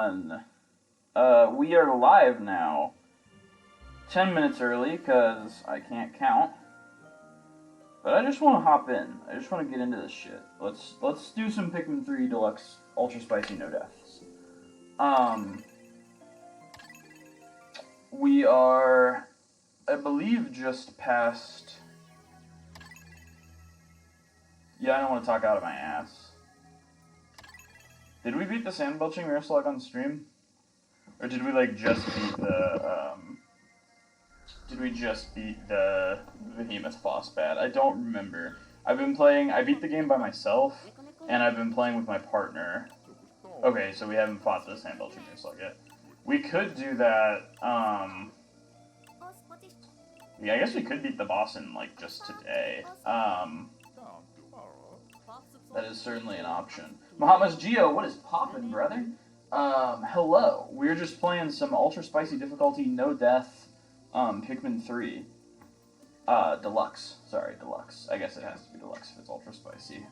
everyone. We are live now. 10 minutes early, because I can't count. But I just want to hop in. I just want to get into this shit. Let's do some Pikmin 3 Deluxe Ultra Spicy No Deaths. We are, I believe, just past... Yeah, I don't want to talk out of my ass. Did we beat the sand belching mirror slug on stream? Or did we, like, just beat the, Did we just beat the Behemoth boss bad? I don't remember. I beat the game by myself, and I've been playing with my partner. Okay, so we haven't fought the sand belching mirror slug yet. We could do that, yeah, I guess we could beat the boss in, like, just today. That is certainly an option. Mahatma's Geo, what is poppin', brother? Hello. We're just playing some ultra spicy difficulty, no death, Pikmin 3. Deluxe. Sorry, Deluxe. I guess it has to be Deluxe if it's ultra spicy.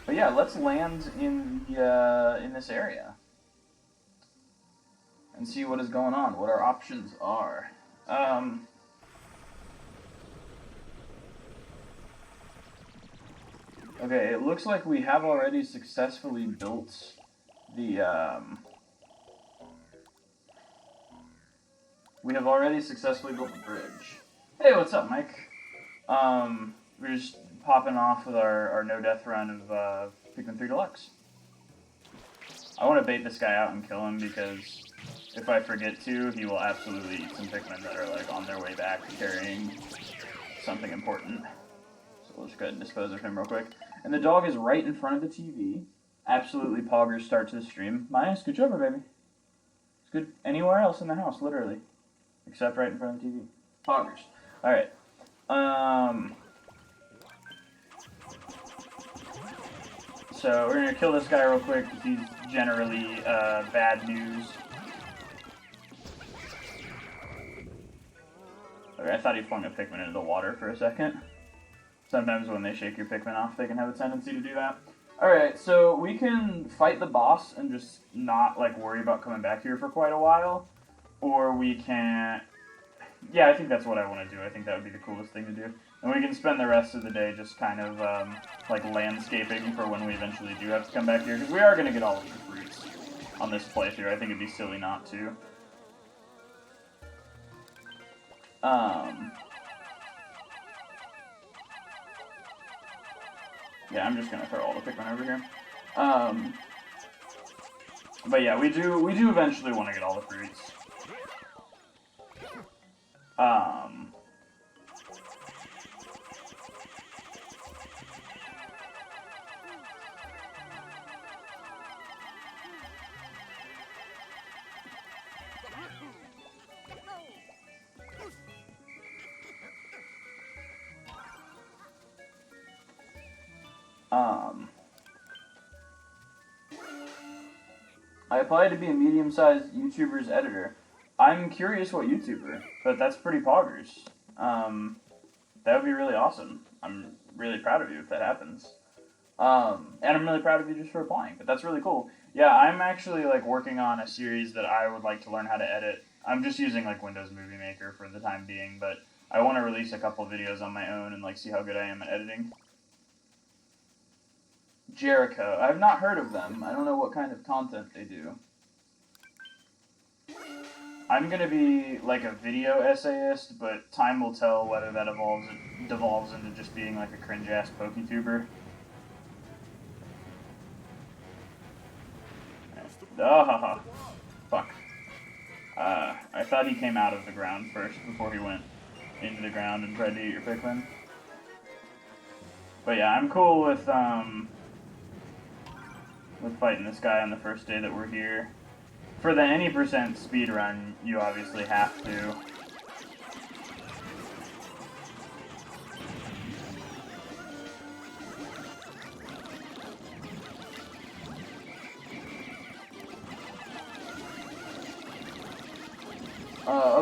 But yeah, let's land in the, in this area. And see what is going on, what our options are. Okay, it looks like we have already successfully built the, we have already successfully built the bridge. Hey, what's up, Mike? We're just popping off with our no-death run of, Pikmin 3 Deluxe. I want to bait this guy out and kill him because if I forget to, he will absolutely eat some Pikmin that are, like, on their way back carrying something important. So we'll just go ahead and dispose of him real quick. And the dog is right in front of the TV. Absolutely poggers start to the stream. Maya, scooch over, baby. It's good anywhere else in the house, literally. Except right in front of the TV. Poggers. Alright. So we're gonna kill this guy real quick because he's generally bad news. Okay, I thought he flung a Pikmin into the water for a second. Sometimes when they shake your Pikmin off, they can have a tendency to do that. Alright, so we can fight the boss and just not, like, worry about coming back here for quite a while. Or we can... Yeah, I think that's what I want to do. I think that would be the coolest thing to do. And we can spend the rest of the day just kind of, like, landscaping for when we eventually do have to come back here. Because we are going to get all of the fruits on this playthrough. I think it'd be silly not to. Yeah, I'm just gonna throw all the Pikmin over here. But yeah, we do eventually want to get all the fruits. I applied to be a medium-sized YouTuber's editor. I'm curious what YouTuber, but that's pretty poggers. That would be really awesome. I'm really proud of you if that happens. And I'm really proud of you just for applying, but that's really cool. Yeah, I'm actually, like, working on a series that I would like to learn how to edit. I'm just using, like, Windows Movie Maker for the time being, but I want to release a couple videos on my own and, like, see how good I am at editing. Jericho. I've not heard of them. I don't know what kind of content they do. I'm gonna be like a video essayist, but time will tell whether that devolves into just being like a cringe-ass PokeTuber. Ah, fuck. I thought he came out of the ground first before he went into the ground and tried to eat your Pikmin. But yeah, I'm cool with fighting this guy on the first day that we're here. For the any percent speed run, you obviously have to.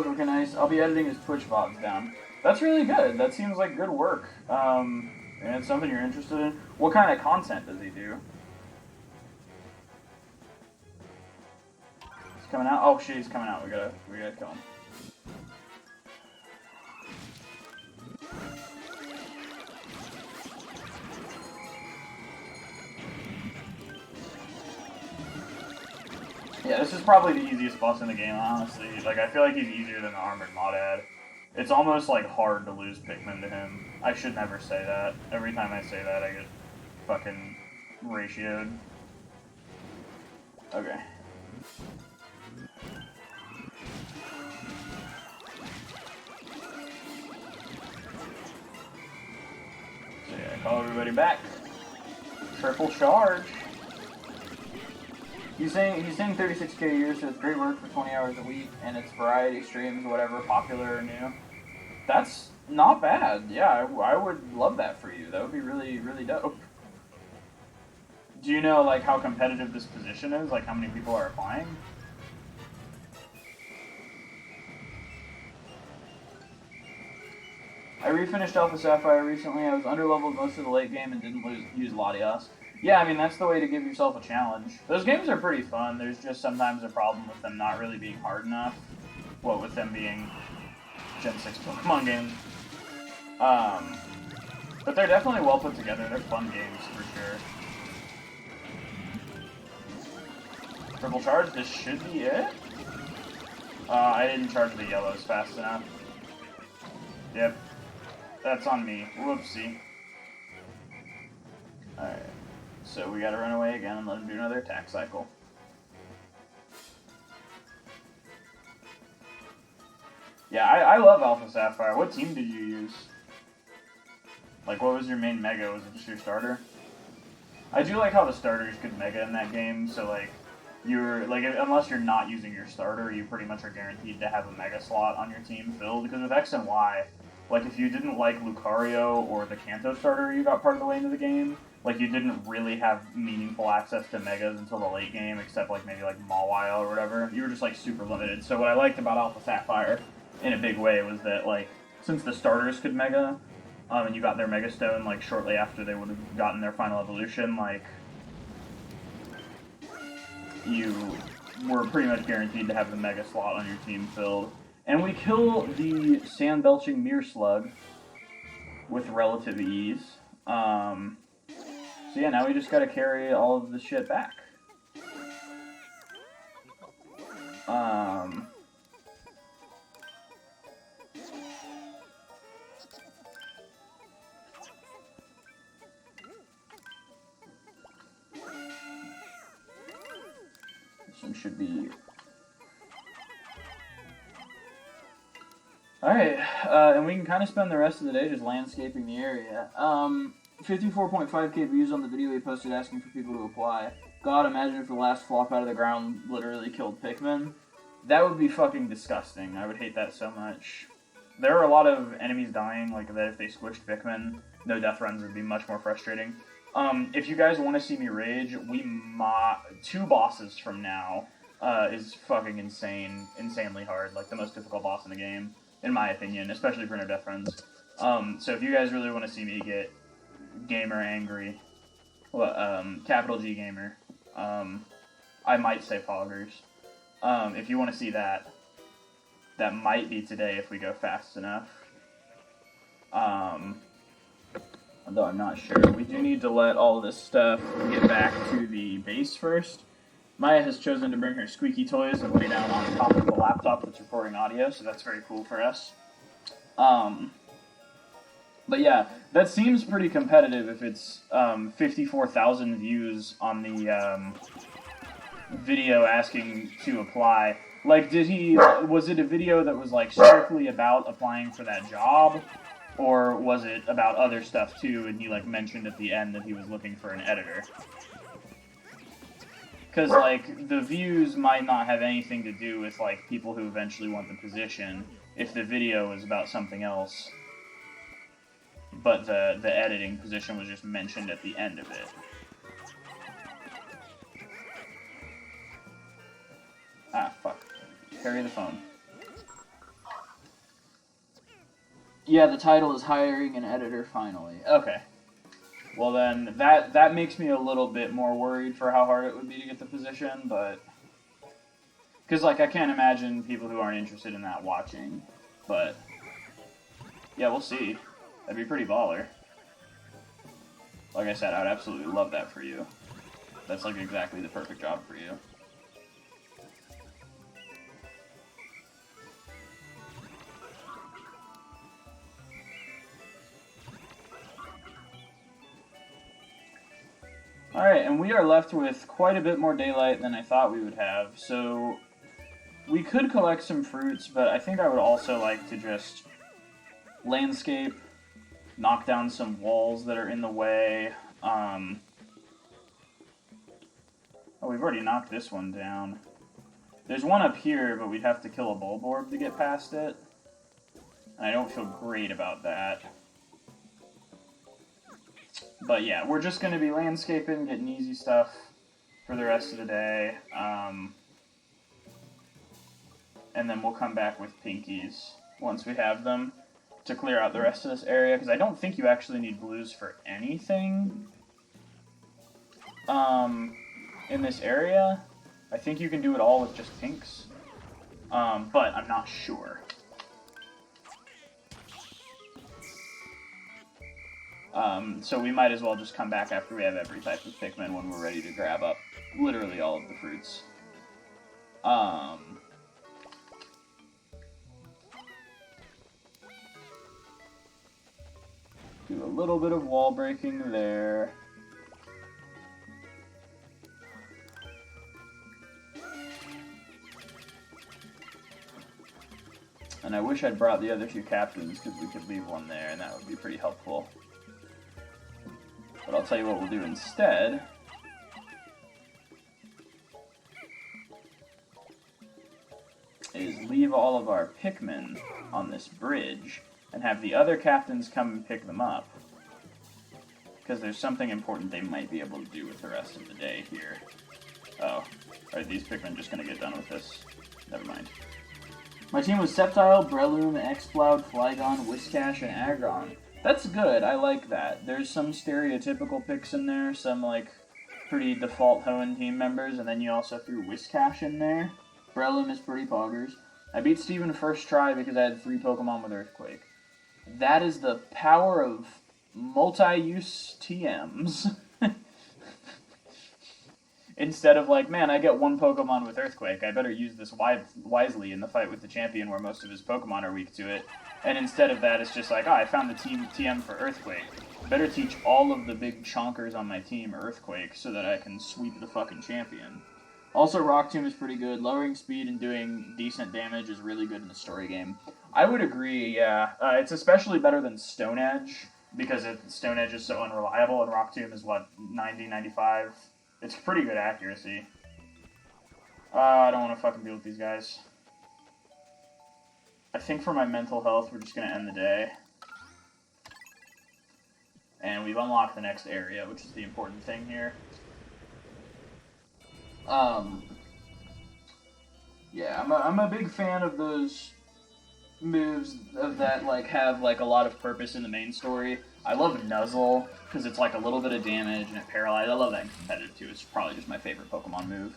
Okay, nice. I'll be editing his Twitch VODs down. That's really good. That seems like good work. And it's something you're interested in. What kind of content does he do? coming out. Oh shit, he's coming out. We gotta kill him. Yeah, this is probably the easiest boss in the game, honestly. Like, I feel like he's easier than the Armored Modad. It's almost, like, hard to lose Pikmin to him. I should never say that. Every time I say that, I get fucking ratioed. Okay. So yeah, call everybody back. Triple charge. He's saying 36K a year, so it's great work for 20 hours a week, and it's variety streams, whatever, popular or new. That's not bad. Yeah, I would love that for you. That would be really, really dope. Do you know, like, how competitive this position is? Like, how many people are applying? I refinished Alpha Sapphire recently. I was underleveled most of the late game and didn't use Latias. Yeah, I mean, that's the way to give yourself a challenge. Those games are pretty fun. There's just sometimes a problem with them not really being hard enough. What with them being Gen 6 Pokemon games. But they're definitely well put together. They're fun games, for sure. Triple charge, this should be it? I didn't charge the yellows fast enough. Yep. That's on me. Whoopsie. Alright. So we gotta run away again and let him do another attack cycle. Yeah, I love Alpha Sapphire. What team did you use? Like, what was your main mega? Was it just your starter? I do like how the starters could mega in that game, so like, unless you're not using your starter, you pretty much are guaranteed to have a mega slot on your team filled, because with X and Y, like, if you didn't like Lucario or the Kanto starter you got part of the way into the game, like, you didn't really have meaningful access to megas until the late game, except, like, maybe, like, Mawile or whatever. You were just, like, super limited. So what I liked about Alpha Sapphire, in a big way, was that, like, since the starters could mega, and you got their Mega Stone, like, shortly after they would have gotten their final evolution, like, you were pretty much guaranteed to have the mega slot on your team filled. And we kill the Sand-Belching Mirror Slug with relative ease. So yeah, now we just gotta carry all of the shit back. This one should be... Alright, and we can kind of spend the rest of the day just landscaping the area. 54.5k views on the video we posted asking for people to apply. God, imagine if the last flop out of the ground literally killed Pikmin. That would be fucking disgusting. I would hate that so much. There are a lot of enemies dying, like that if they squished Pikmin, no death runs would be much more frustrating. If you guys want to see me rage, 2 bosses from now is fucking insanely hard. Like the most difficult boss in the game, in my opinion, especially for no death runs. So if you guys really want to see me get gamer angry, capital G gamer, I might say Poggers. If you want to see that, that might be today if we go fast enough. Although I'm not sure. We do need to let all of this stuff get back to the base first. Maya has chosen to bring her squeaky toys and lay down on top of the laptop that's recording audio, so that's very cool for us. But yeah, that seems pretty competitive if it's 54,000 views on the video asking to apply. Like, was it a video that was like strictly about applying for that job? Or was it about other stuff too, and he like mentioned at the end that he was looking for an editor? Because like, the views might not have anything to do with like people who eventually want the position if the video is about something else. But the editing position was just mentioned at the end of it. Ah, fuck. Carry the phone. Yeah, the title is Hiring an Editor Finally. Okay. Well then, that makes me a little bit more worried for how hard it would be to get the position, but... Because, like, I can't imagine people who aren't interested in that watching. But, yeah, we'll see. That'd be pretty baller. Like I said, I would absolutely love that for you. That's, like, exactly the perfect job for you. Alright, and we are left with quite a bit more daylight than I thought we would have, so we could collect some fruits, but I think I would also like to just landscape, knock down some walls that are in the way. Oh, we've already knocked this one down. There's one up here, but we'd have to kill a bulb orb to get past it, and I don't feel great about that. But yeah, we're just going to be landscaping, getting easy stuff for the rest of the day. And then we'll come back with pinkies once we have them to clear out the rest of this area, because I don't think you actually need blues for anything in this area. I think you can do it all with just pinks, but I'm not sure. So we might as well just come back after we have every type of Pikmin when we're ready to grab up literally all of the fruits. Do a little bit of wall breaking there. And I wish I'd brought the other two captains, because we could leave one there, and that would be pretty helpful. But I'll tell you what we'll do instead. Is leave all of our Pikmin on this bridge, and have the other captains come and pick them up. Because there's something important they might be able to do with the rest of the day here. Oh, are these Pikmin just going to get done with this? Never mind. My team was Sceptile, Breloom, Exploud, Flygon, Whiscash, and Aggron. That's good, I like that. There's some stereotypical picks in there, some like pretty default Hoenn team members, and then you also threw Whiscash in there. Breloom is pretty poggers. I beat Steven first try because I had 3 Pokemon with Earthquake. That is the power of multi-use TMs. Instead of like, man, I get 1 Pokemon with Earthquake, I better use this wisely in the fight with the champion where most of his Pokemon are weak to it. And instead of that, it's just like, oh, I found the TM for Earthquake. Better teach all of the big chonkers on my team Earthquake so that I can sweep the fucking champion. Also, Rock Tomb is pretty good. Lowering speed and doing decent damage is really good in the story game. I would agree, yeah. It's especially better than Stone Edge, because Stone Edge is so unreliable, and Rock Tomb is, what, 90, 95? It's pretty good accuracy. I don't want to fucking deal with these guys. I think for my mental health, we're just going to end the day. And we've unlocked the next area, which is the important thing here. Yeah, I'm a big fan of those moves that like have like a lot of purpose in the main story. I love Nuzzle because it's like a little bit of damage and it paralyzes. I love that in competitive too. It's probably just my favorite Pokemon move.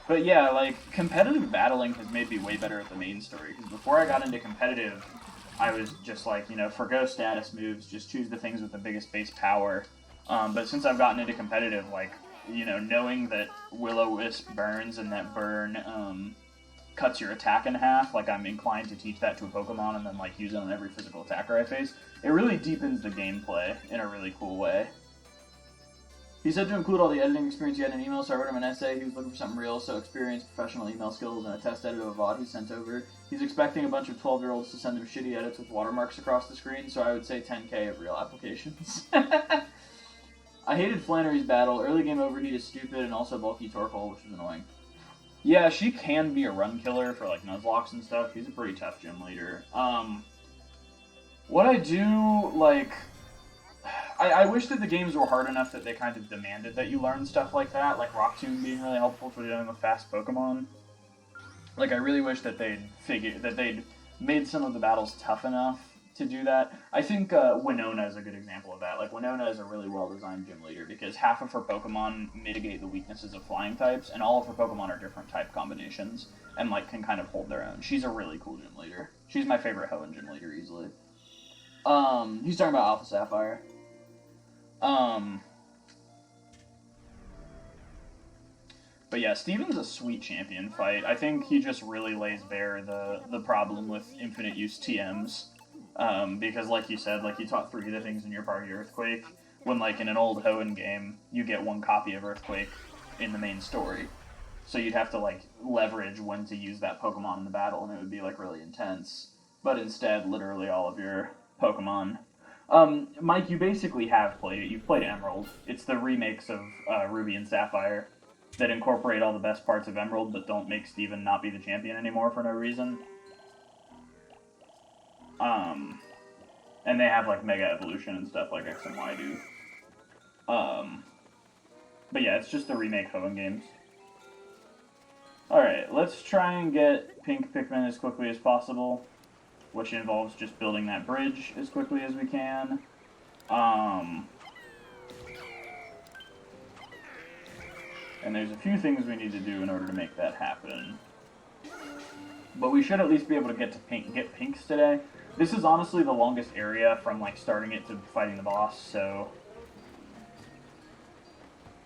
But yeah, like competitive battling has made me way better at the main story, because before I got into competitive, I was just like, you know, forgo status moves, just choose the things with the biggest base power. But since I've gotten into competitive, like, you know, knowing that Will-O-Wisp burns and that burn cuts your attack in half, like I'm inclined to teach that to a Pokemon and then like use it on every physical attacker I face. It really deepens the gameplay in a really cool way. He said to include all the editing experience he had in an email, so I wrote him an essay. He was looking for something real, so experience, professional email skills, and a test edit of a VOD he sent over. He's expecting a bunch of 12-year-olds to send him shitty edits with watermarks across the screen, so I would say 10K of real applications. I hated Flannery's battle. Early game overheat is stupid, and also bulky Torkoal, which is annoying. Yeah, she can be a run killer for like Nuzlocke and stuff. He's a pretty tough gym leader. What I do, like... I wish that the games were hard enough that they kind of demanded that you learn stuff like that, like Rock Tomb being really helpful for dealing with fast Pokemon. Like, I really wish that they'd made some of the battles tough enough to do that. I think Winona is a good example of that. Like, Winona is a really well-designed gym leader because half of her Pokemon mitigate the weaknesses of flying types, and all of her Pokemon are different type combinations, and, like, can kind of hold their own. She's a really cool gym leader. She's my favorite Hoenn gym leader, easily. He's talking about Alpha Sapphire. But yeah, Steven's a sweet champion fight. I think he just really lays bare the problem with infinite use TMs. Because like you said, like you taught 3 of the things in your party Earthquake, when like in an old Hoenn game, you get 1 copy of Earthquake in the main story. So you'd have to like leverage when to use that Pokemon in the battle, and it would be like really intense. But instead, literally all of your Pokemon. Mike, you basically have played it. You've played Emerald. It's the remakes of Ruby and Sapphire that incorporate all the best parts of Emerald, but don't make Steven not be the champion anymore for no reason. And they have, like, Mega Evolution and stuff like X and Y do. But yeah, it's just the remake Hoenn games. Alright, let's try and get Pink Pikmin as quickly as possible, which involves just building that bridge as quickly as we can. And there's a few things we need to do in order to make that happen. But we should at least be able to get pinks today. This is honestly the longest area from like starting it to fighting the boss, so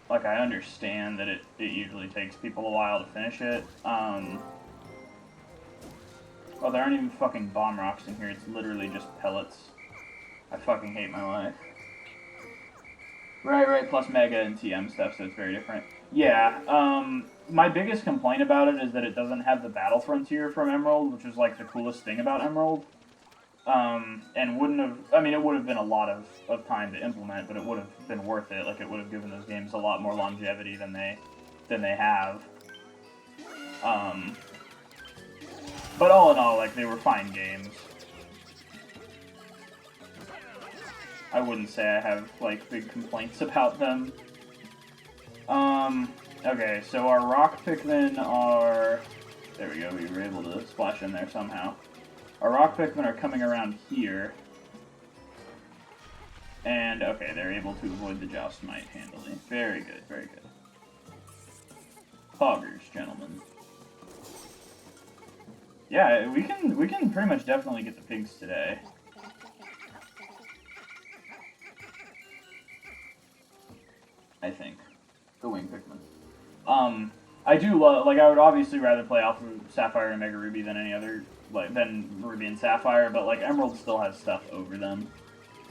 like I understand that it usually takes people a while to finish it. Oh, there aren't even fucking bomb rocks in here, it's literally just pellets. I fucking hate my life. Right, plus Mega and TM stuff, so it's very different. Yeah, my biggest complaint about it is that it doesn't have the Battle Frontier from Emerald, which is like the coolest thing about Emerald. And wouldn't have, I mean, it would have been a lot of time to implement, but it would have been worth it. Like, it would have given those games a lot more longevity than they have. But all in all, like, they were fine games. I wouldn't say I have, like, big complaints about them. Okay, so our rock Pikmin are... There we go, we were able to splash in there somehow. Our rock Pikmin are coming around here. And, okay, they're able to avoid the Joust Might handily. Very good, very good. Poggers, gentlemen. Yeah, we can pretty much definitely get the pigs today. I think. The wing Pikmin. I do love, like, I would obviously rather play Alpha Sapphire and Mega Ruby than any other, like, than Ruby and Sapphire, but, like, Emerald still has stuff over them.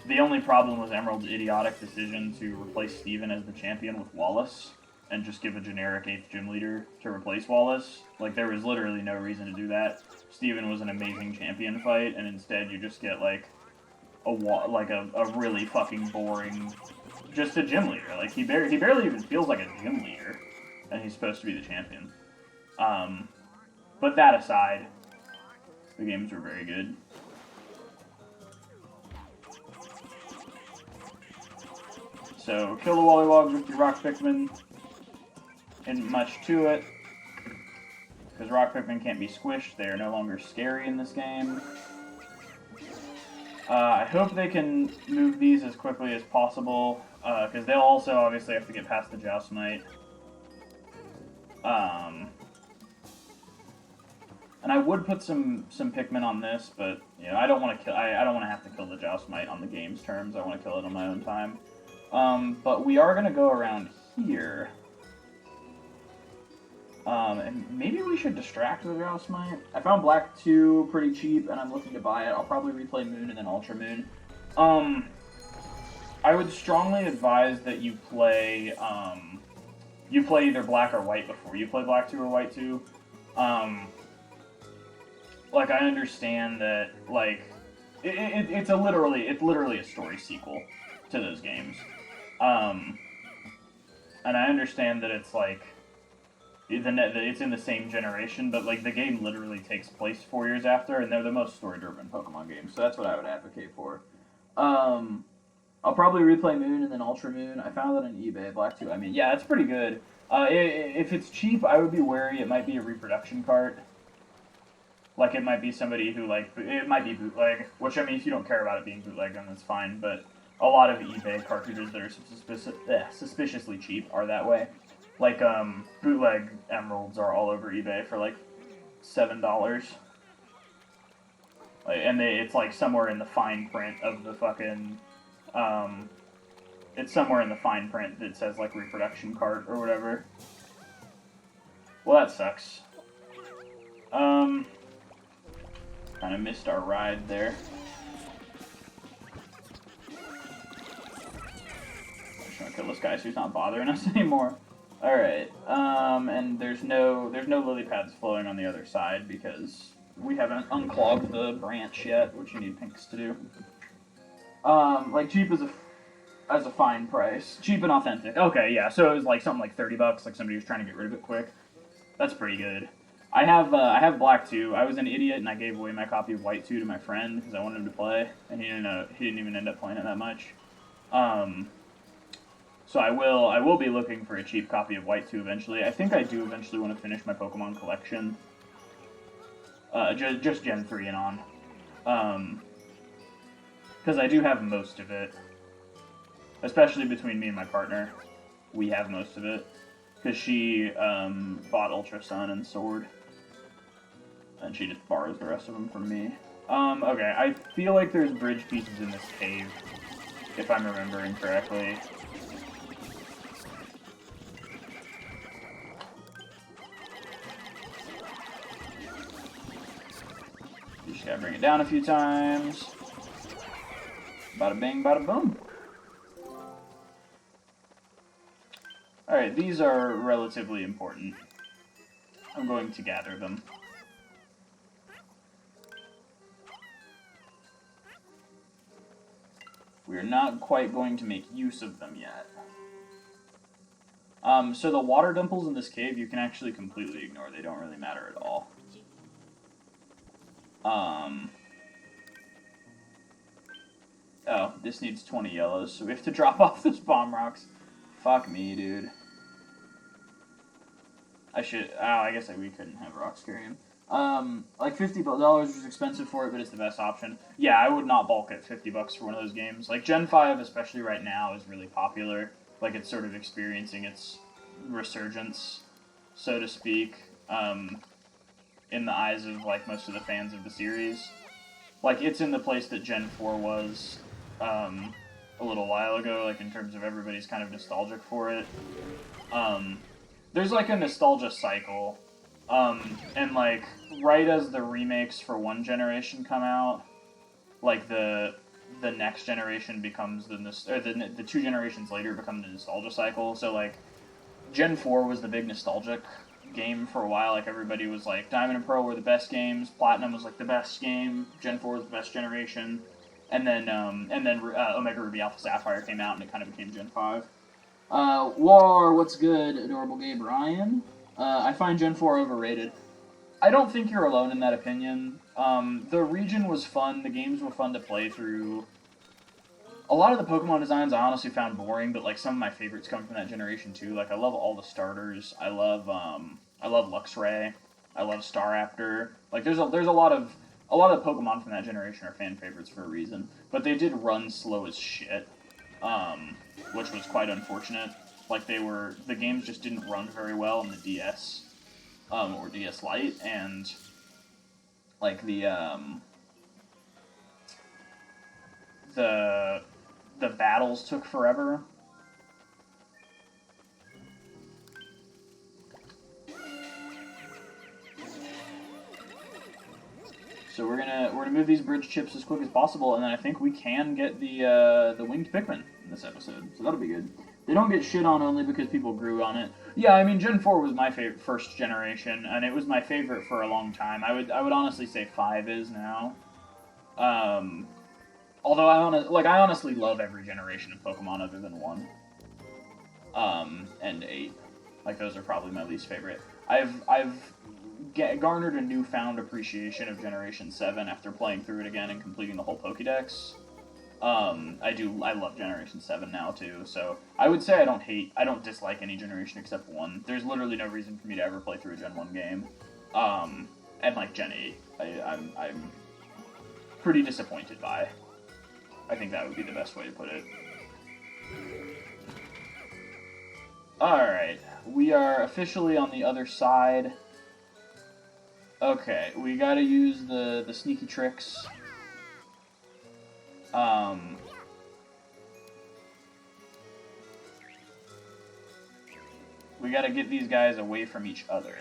The only problem was Emerald's idiotic decision to replace Steven as the champion with Wallace, and just give a generic 8th gym leader to replace Wallace. Like, there was literally no reason to do that. Steven was an amazing champion fight, and instead you just get, like, a really fucking boring, just a gym leader. Like, he barely even feels like a gym leader, and he's supposed to be the champion. But that aside, the games were very good. So, kill the Wollywogs with your Rock Pikmin. Isn't much to it, because Rock Pikmin can't be squished. They are no longer scary in this game. I hope they can move these as quickly as possible, because they'll also obviously have to get past the Joust Might. And I would put some Pikmin on this, but you know, I don't want to kill. I don't want to have to kill the Joust Might on the game's terms. I want to kill it on my own time. But we are gonna go around here. And maybe we should distract the Joust Might. I found Black 2 pretty cheap, and I'm looking to buy it. I'll probably replay Moon and then Ultra Moon. I would strongly advise that you play either Black or White before you play Black 2 or White 2. Like, I understand that, like, it's literally a story sequel to those games. And I understand that it's, like, it's in the same generation, but, like, the game literally takes place 4 years after, and they're the most story-driven Pokemon games, so that's what I would advocate for. I'll probably replay Moon and then Ultra Moon. I found that on eBay, Black 2. I mean, yeah, it's pretty good. If it's cheap, I would be wary. It might be a reproduction cart. Like, it might be somebody who, like, it might be bootleg, which, I mean, if you don't care about it being bootleg, then that's fine, but a lot of eBay cartridges that are suspiciously cheap are that way. Like, bootleg emeralds are all over eBay for, like, $7. Like, and it's, like, somewhere in the fine print of the fucking, it's somewhere in the fine print that says, like, reproduction cart or whatever. Well, that sucks. Kind of missed our ride there. I'm just gonna kill this guy so he's not bothering us anymore. Alright, and there's no lily pads flowing on the other side because we haven't unclogged the branch yet, which you need pinks to do. Like, cheap as a fine price. Cheap and authentic. Okay, yeah, so it was like something like $30, like somebody was trying to get rid of it quick. That's pretty good. I have black 2. I was an idiot and I gave away my copy of white 2 to my friend because I wanted him to play, and he didn't even end up playing it that much. So I will be looking for a cheap copy of white 2 eventually. I think I do eventually want to finish my Pokemon collection. Just Gen 3 and on. Because I do have most of it. Especially between me and my partner. We have most of it. Because she bought Ultra Sun and Sword. And she just borrows the rest of them from me. Okay, I feel like there's bridge pieces in this cave. If I'm remembering correctly. You just gotta bring it down a few times. Bada bing, bada boom. Alright, these are relatively important. I'm going to gather them. We are not quite going to make use of them yet. So the water dimples in this cave you can actually completely ignore. They don't really matter at all. Oh, this needs 20 yellows, so we have to drop off those bomb rocks. Fuck me, dude. I guess we couldn't have rocks carry him. Like $50 is expensive for it, but it's the best option. Yeah, I would not balk at $50 for one of those games. Like, Gen 5, especially right now, is really popular. Like, it's sort of experiencing its resurgence, so to speak, in the eyes of, like, most of the fans of the series. Like, it's in the place that Gen 4 was, a little while ago, like, in terms of everybody's kind of nostalgic for it. There's, like, a nostalgia cycle, and, like, right as the remakes for one generation come out, like, the next generation becomes the 2 generations later become the nostalgia cycle. So, like, Gen 4 was the big nostalgic game for a while. Like, everybody was like, Diamond and Pearl were the best games, Platinum was, like, the best game, Gen 4 was the best generation, and then Omega Ruby Alpha Sapphire came out, and it kind of became Gen 5. War, what's good, Adorable Gay Brian? I find Gen 4 overrated. I don't think you're alone in that opinion. The region was fun, the games were fun to play through. A lot of the Pokemon designs I honestly found boring, but, like, some of my favorites come from that generation too. Like, I love all the starters. I love Luxray. I love Staraptor. Like, there's a lot of the Pokemon from that generation are fan favorites for a reason. But they did run slow as shit, which was quite unfortunate. Like, the games just didn't run very well on the DS, or DS Lite, and, like, the battles took forever. So we're gonna move these bridge chips as quick as possible, and then I think we can get the winged Pikmin in this episode. So that'll be good. They don't get shit on only because people grew on it. Yeah, I mean, Gen 4 was my favorite first generation, and it was my favorite for a long time. I would honestly say 5 is now. Although I honestly love every generation of Pokemon other than 1. And 8. Like, those are probably my least favorite. I've garnered a newfound appreciation of Generation 7 after playing through it again and completing the whole Pokédex. I love Generation 7 now, too, so I would say I don't dislike any generation except 1. There's literally no reason for me to ever play through a Gen 1 game. and like Gen 8, I'm pretty disappointed by. I think that would be the best way to put it. Alright, we are officially on the other side. Okay, we gotta use the sneaky tricks. We gotta get these guys away from each other.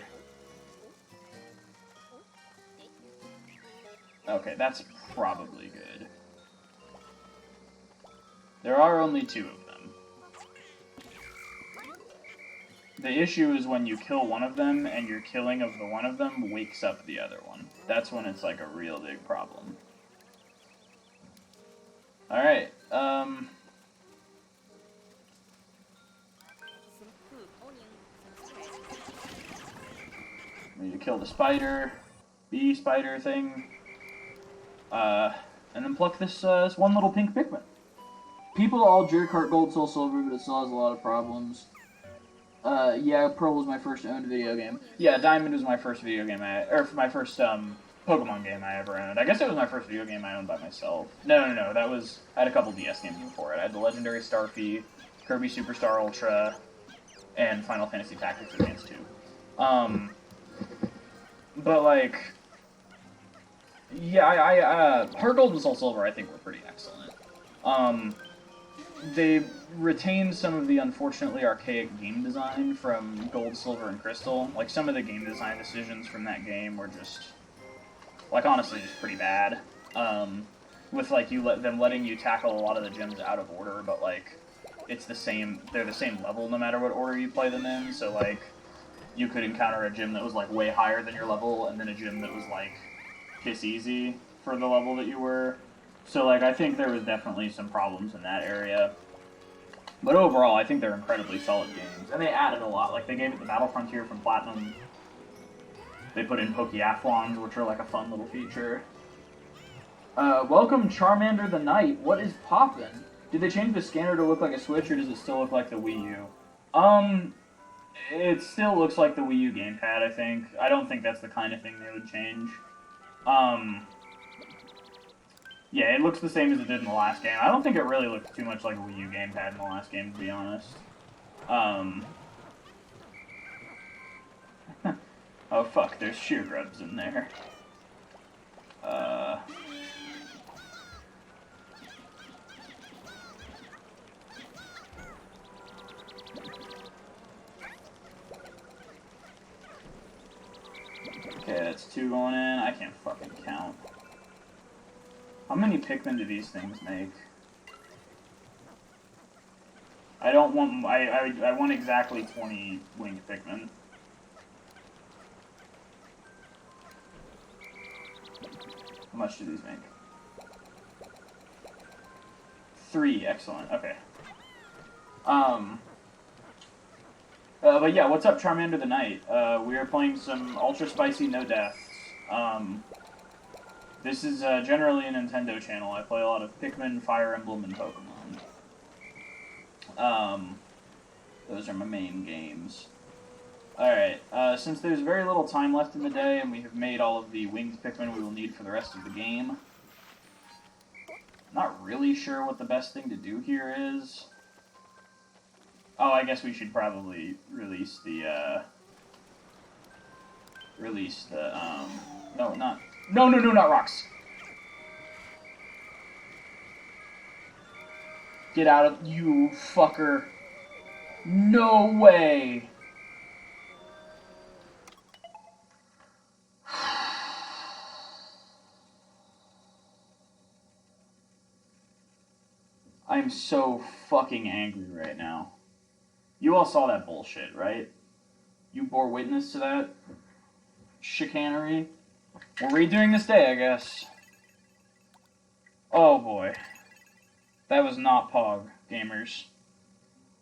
Okay, that's probably good. There are only 2 of them. The issue is when you kill one of them, and your killing of the one of them wakes up the other one. That's when it's like a real big problem. Alright, we need to kill the spider, bee spider thing, and then pluck this one little pink Pikmin. People all jerk Heart Gold, Soul Silver, but it still has a lot of problems. Yeah, Pearl was my first owned video game. Yeah, Diamond was my first video game, my first, Pokemon game I ever owned. I guess it was my first video game I owned by myself. No, that was, I had a couple DS games before it. I had the Legendary Starfy, Kirby Superstar Ultra, and Final Fantasy Tactics Advance 2. But, like, yeah, Heart Gold and Soul Silver I think were pretty excellent. They retained some of the unfortunately archaic game design from Gold, Silver, and Crystal. Like, some of the game design decisions from that game were just, like, honestly just pretty bad. With, like, them letting you tackle a lot of the gyms out of order, but, like, it's the same, they're the same level no matter what order you play them in, so, like, you could encounter a gym that was, like, way higher than your level, and then a gym that was, like, piss easy for the level that you were. So, like, I think there was definitely some problems in that area. But overall, I think they're incredibly solid games. And they added a lot. Like, they gave it the Battle Frontier from Platinum. They put in Pokeathlons, which are, like, a fun little feature. Welcome, Charmander the Knight. What is poppin'? Did they change the scanner to look like a Switch, or does it still look like the Wii U? It still looks like the Wii U gamepad, I think. I don't think that's the kind of thing they would change. Yeah, it looks the same as it did in the last game. I don't think it really looked too much like a Wii U gamepad in the last game, to be honest. Oh fuck, there's sheer grubs in there. Okay, that's 2 going in. I can't fucking count. How many Pikmin do these things make? I don't want... I want exactly 20 winged Pikmin. How much do these make? 3, excellent, okay. But yeah, what's up, Charmander the Knight? We are playing some ultra spicy no deaths. This is generally a Nintendo channel. I play a lot of Pikmin, Fire Emblem, and Pokemon. Those are my main games. Alright, since there's very little time left in the day, and we have made all of the winged Pikmin we will need for the rest of the game, not really sure what the best thing to do here is. Oh, I guess we should probably release the, no, not... No, not rocks! Get out of... You fucker. No way! I'm so fucking angry right now. You all saw that bullshit, right? You bore witness to that chicanery? We're redoing this day, I guess. Oh boy. That was not Pog, gamers.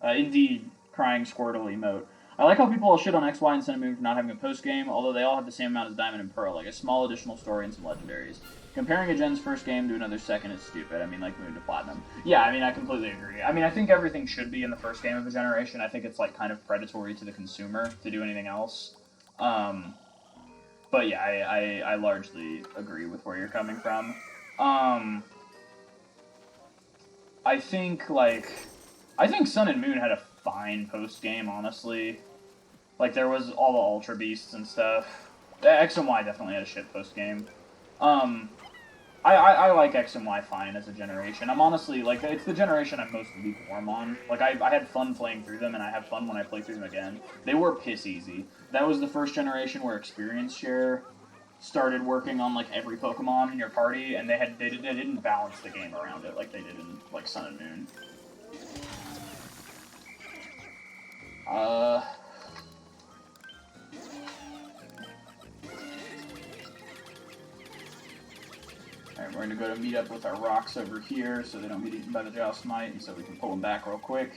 Indeed, crying Squirtle emote. I like how people all shit on X, Y, and Cinnamon for not having a post-game, although they all have the same amount as Diamond and Pearl, like a small additional story and some legendaries. Comparing a gen's first game to another second is stupid. I mean, like moving to Platinum. Yeah, I mean, I completely agree. I mean, I think everything should be in the first game of a generation. I think it's, like, kind of predatory to the consumer to do anything else. But yeah, I largely agree with where you're coming from. I think, I think Sun and Moon had a fine post-game, honestly. Like, there was all the Ultra Beasts and stuff. X and Y definitely had a shit post-game. I like X and Y fine as a generation. I'm honestly, like, it's the generation I'm most lukewarm on. Like, I had fun playing through them, and I have fun when I play through them again. They were piss easy. That was the first generation where experience share started working on, like, every Pokemon in your party, and they didn't balance the game around it like they did in, like, Sun and Moon. Alright, we're gonna go to meet up with our rocks over here so they don't get eaten by the Joustmite, and so we can pull them back real quick.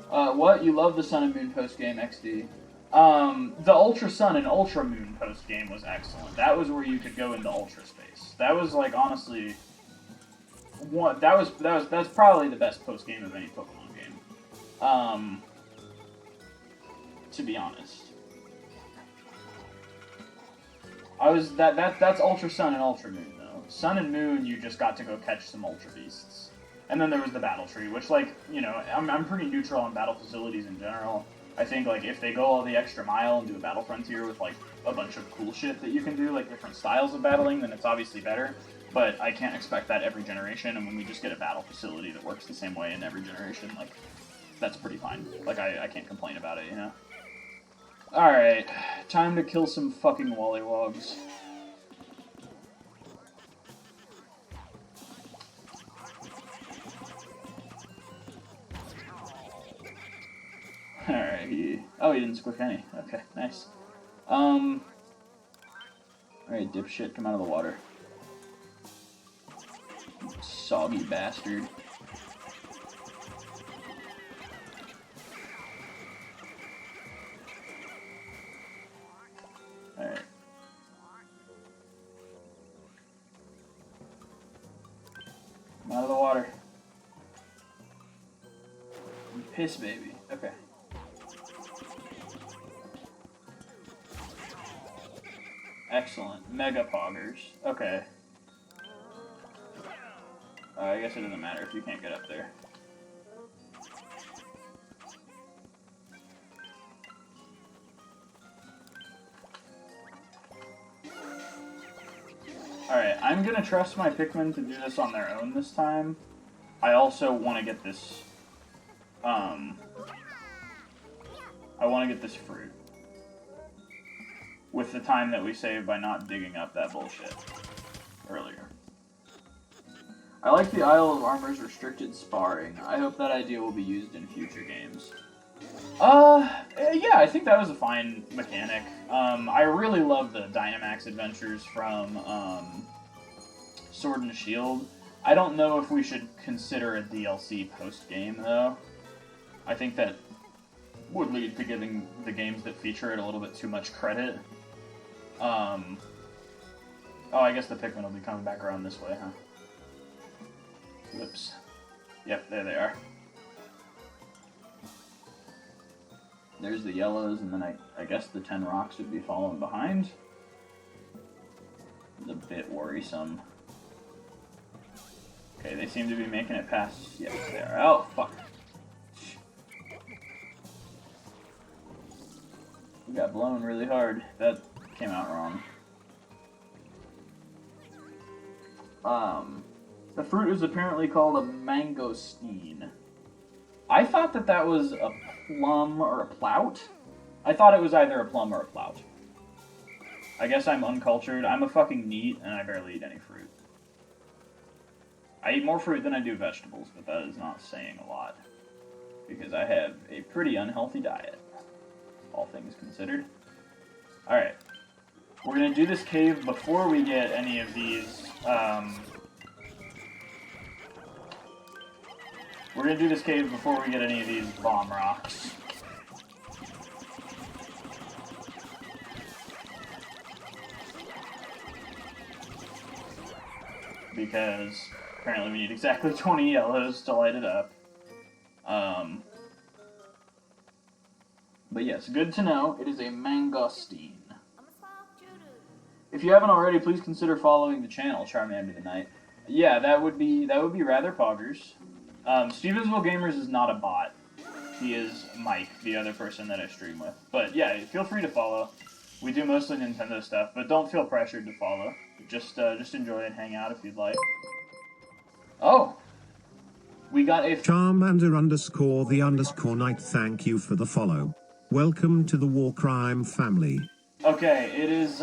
What? You love the Sun and Moon post-game, XD. The Ultra Sun and Ultra Moon post-game was excellent. That was where you could go into Ultra Space. That was, like, honestly... That's probably the best post-game of any Pokemon game. To be honest. That's Ultra Sun and Ultra Moon, though. Sun and Moon, you just got to go catch some Ultra Beasts. And then there was the Battle Tree, which, like, you know, I'm pretty neutral on battle facilities in general. I think, like, if they go all the extra mile and do a Battle Frontier with, like, a bunch of cool shit that you can do, like, different styles of battling, then it's obviously better. But I can't expect that every generation, and when we just get a battle facility that works the same way in every generation, like, that's pretty fine. Like, I can't complain about it, you know? Alright, time to kill some fucking Wollywogs. Alright, he didn't squish any. Okay, nice. Alright, dipshit, come out of the water. Soggy bastard. Alright. Come out of the water. Piss baby. Okay. Excellent. Mega Poggers. Okay. I guess it doesn't matter if you can't get up there. Alright, I'm gonna trust my Pikmin to do this on their own this time. I also want to get this, I want to get this fruit. With the time that we saved by not digging up that bullshit earlier. I like the Isle of Armor's restricted sparring. I hope that idea will be used in future games. Yeah, I think that was a fine mechanic. I really love the Dynamax adventures from, Sword and Shield. I don't know if we should consider a DLC post-game, though. I think that would lead to giving the games that feature it a little bit too much credit. Oh, I guess the Pikmin will be coming back around this way, huh? Whoops. Yep, there they are. There's the yellows, and then I guess the 10 rocks would be following behind. It's a bit worrisome. Okay, they seem to be making it past... Yes, they are. Oh, fuck. We got blown really hard. That came out wrong. The fruit is apparently called a mangosteen. I thought that that was a plum or a plout. I thought it was either a plum or a plout. I guess I'm uncultured. I'm a fucking NEET, and I barely eat any fruit. I eat more fruit than I do vegetables, but that is not saying a lot. Because I have a pretty unhealthy diet. All things considered. Alright. We're gonna do this cave before we get any of these, We're gonna do this cave before we get any of these bomb rocks. Because apparently we need exactly 20 yellows to light it up. But yes, good to know. It is a mangosteen. If you haven't already, please consider following the channel, Charmander the Night. Yeah, that would be rather poggers. Stevensville Gamers is not a bot. He is Mike, the other person that I stream with. But yeah, feel free to follow. We do mostly Nintendo stuff, but don't feel pressured to follow. Just enjoy and hang out if you'd like. Oh! We got a... Charmander_the_night, thank you for the follow. Welcome to the War Crime family. Okay, it is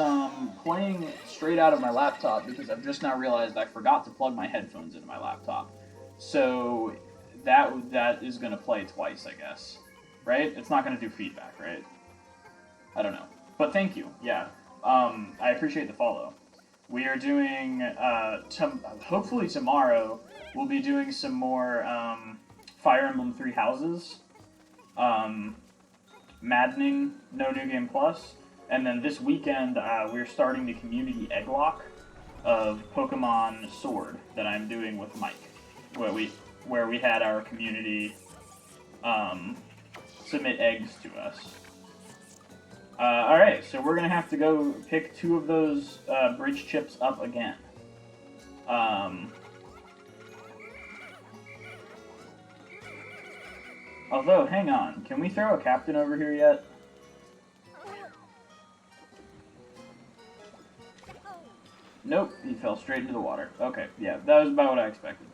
playing straight out of my laptop because I've just now realized I forgot to plug my headphones into my laptop. So that is going to play twice, I guess. Right? It's not going to do feedback, right? I don't know. But thank you, yeah. I appreciate the follow. We are doing, hopefully tomorrow, we'll be doing some more Fire Emblem Three Houses, Maddening, No New Game Plus, and then this weekend we're starting the community egg lock of Pokemon Sword that I'm doing with Mike, where we had our community submit eggs to us. Alright, so we're going to have to go pick 2 of those bridge chips up again. Although, hang on, can we throw a captain over here yet? Nope, he fell straight into the water. Okay, yeah, that was about what I expected.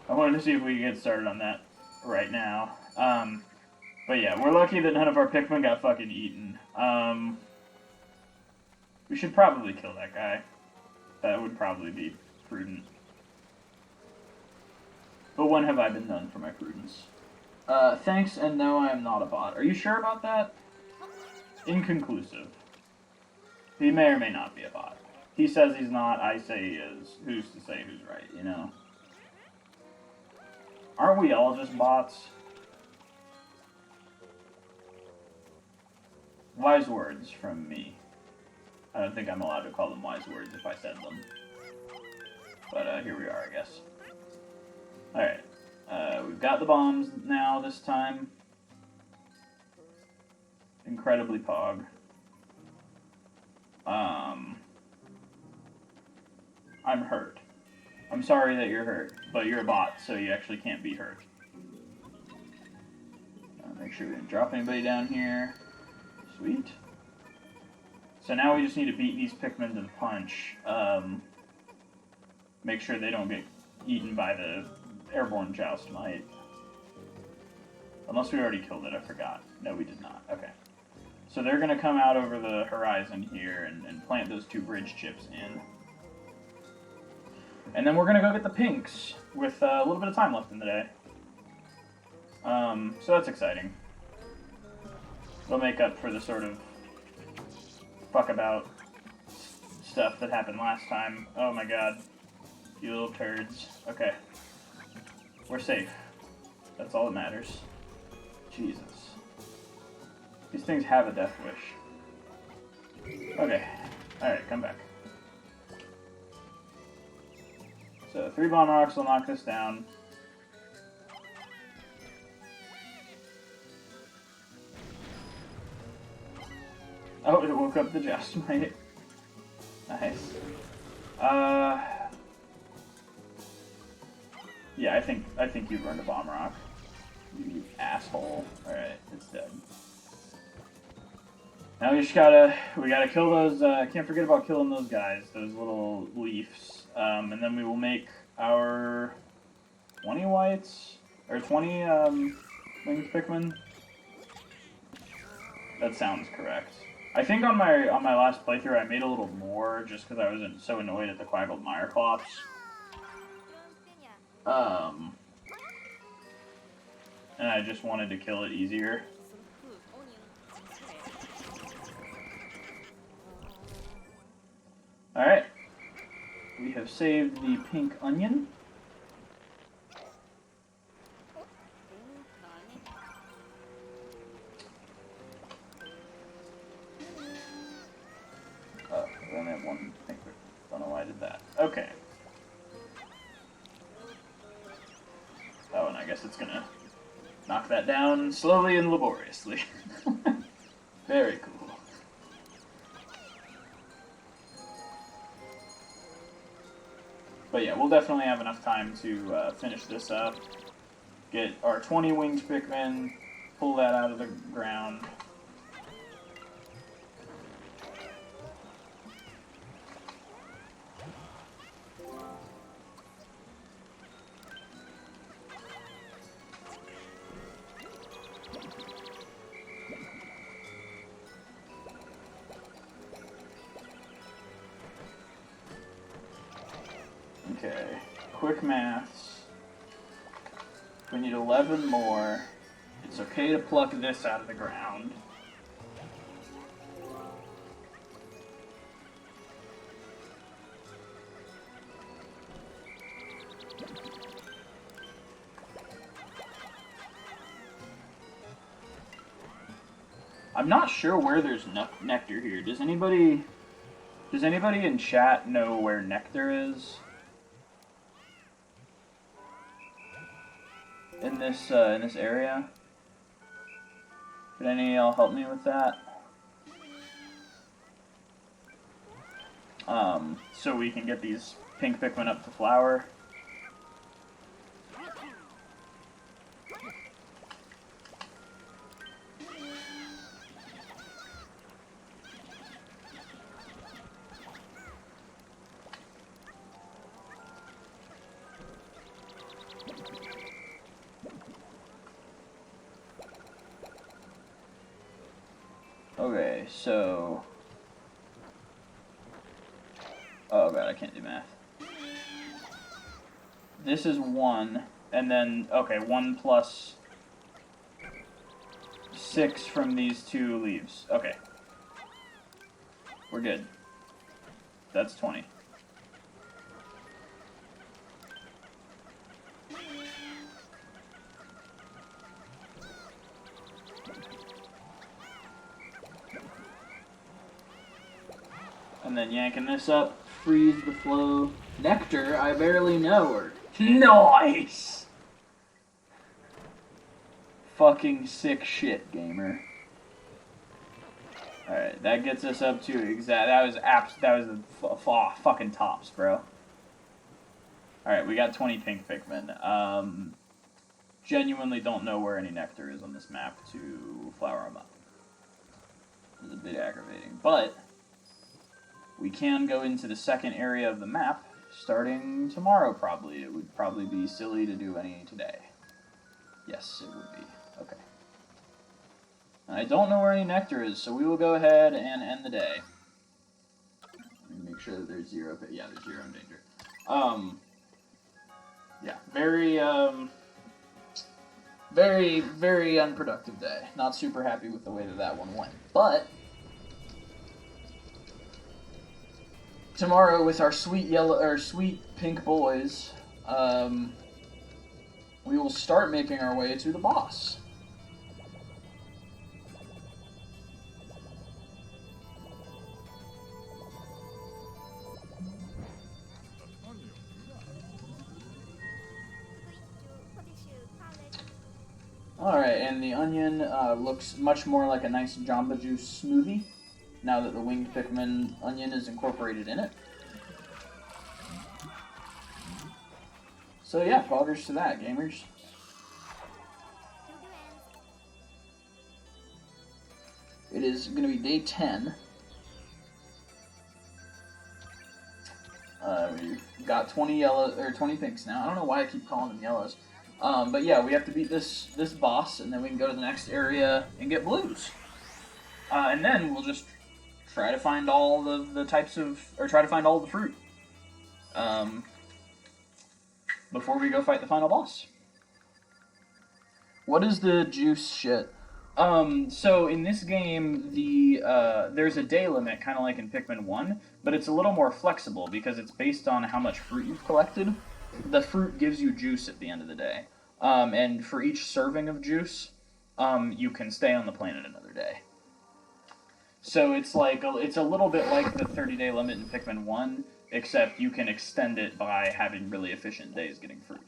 I wanted to see if we could get started on that right now. But yeah, we're lucky that none of our Pikmin got fucking eaten. We should probably kill that guy. That would probably be prudent. But when have I been known for my prudence? Thanks, and no, I am not a bot. Are you sure about that? Inconclusive. He may or may not be a bot. He says he's not, I say he is. Who's to say who's right, you know? Aren't we all just bots? Wise words from me. I don't think I'm allowed to call them wise words if I said them. But here we are, I guess. Alright. We've got the bombs now this time. Incredibly pog. I'm hurt. I'm sorry that you're hurt, but you're a bot, so you actually can't be hurt. Make sure we didn't drop anybody down here. Sweet. So now we just need to beat these Pikmin to the punch. Make sure they don't get eaten by the airborne joust mite. Unless we already killed it, I forgot. No, we did not. Okay. So they're going to come out over the horizon here and plant those 2 bridge chips in. And then we're going to go get the pinks with a little bit of time left in the day. So that's exciting. They'll make up for the sort of fuck about stuff that happened last time. Oh my god. You little turds. Okay. We're safe. That's all that matters. Jesus. These things have a death wish. Okay. Alright, come back. So 3 bomb rocks will knock this down. Oh, it woke up the joust mite. Nice. Yeah, I think you burned a bomb rock. You asshole. Alright, it's dead. Now we gotta kill those, can't forget about killing those guys, those little leafs. And then we will make our 20 whites, or 20, winged Pikmin. That sounds correct. I think on my last playthrough I made a little more just because I was so annoyed at the Quaggled Mireclops. And I just wanted to kill it easier. Alright. We have saved the pink onion. Oh, we only have 1 pink. Don't know why I did that. Okay. Oh, and I guess it's gonna knock that down slowly and laboriously. Very cool. But yeah, we'll definitely have enough time to finish this up. Get our 20 winged Pikmin, pull that out of the ground. Okay, quick maths. We need 11 more. It's okay to pluck this out of the ground. I'm not sure where there's nectar here. Does anybody in chat know where nectar is? In this area? Could any of y'all help me with that? So we can get these pink Pikmin up to flower. Okay, so... Oh god, I can't do math. This is 1, and then, okay, 1 plus 6 from these 2 leaves. Okay. We're good. That's 20. And then yanking this up, freeze the flow. Nectar, I barely know her. Nice! Fucking sick shit, gamer. Alright, that gets us up to exact. That was the fucking tops, bro. Alright, we got 20 pink Pikmin. Genuinely don't know where any nectar is on this map to flower them up. It's a bit aggravating, but we can go into the second area of the map starting tomorrow, probably. It would probably be silly to do any today. Yes, it would be. Okay. I don't know where any nectar is, so we will go ahead and end the day. Let me make sure that there's 0. Yeah, there's 0 in danger. Yeah, very, very unproductive day. Not super happy with the way that one went. But tomorrow, with our sweet pink boys, we will start making our way to the boss. Alright, and the onion looks much more like a nice Jamba Juice smoothie, now that the winged Pikmin onion is incorporated in it. So yeah, poggers to that, gamers. It is going to be day 10. We've got 20 yellow, or 20 pinks now. I don't know why I keep calling them yellows. But yeah, we have to beat this boss, and then we can go to the next area and get blues. And then we'll just try to find all the types of, or try to find all the fruit. Before we go fight the final boss. What is the juice shit? So in this game, there's a day limit, kind of like in Pikmin 1, but it's a little more flexible because it's based on how much fruit you've collected. The fruit gives you juice at the end of the day. And for each serving of juice, you can stay on the planet another day. So it's like it's a little bit like the 30-day limit in Pikmin 1, except you can extend it by having really efficient days getting fruit.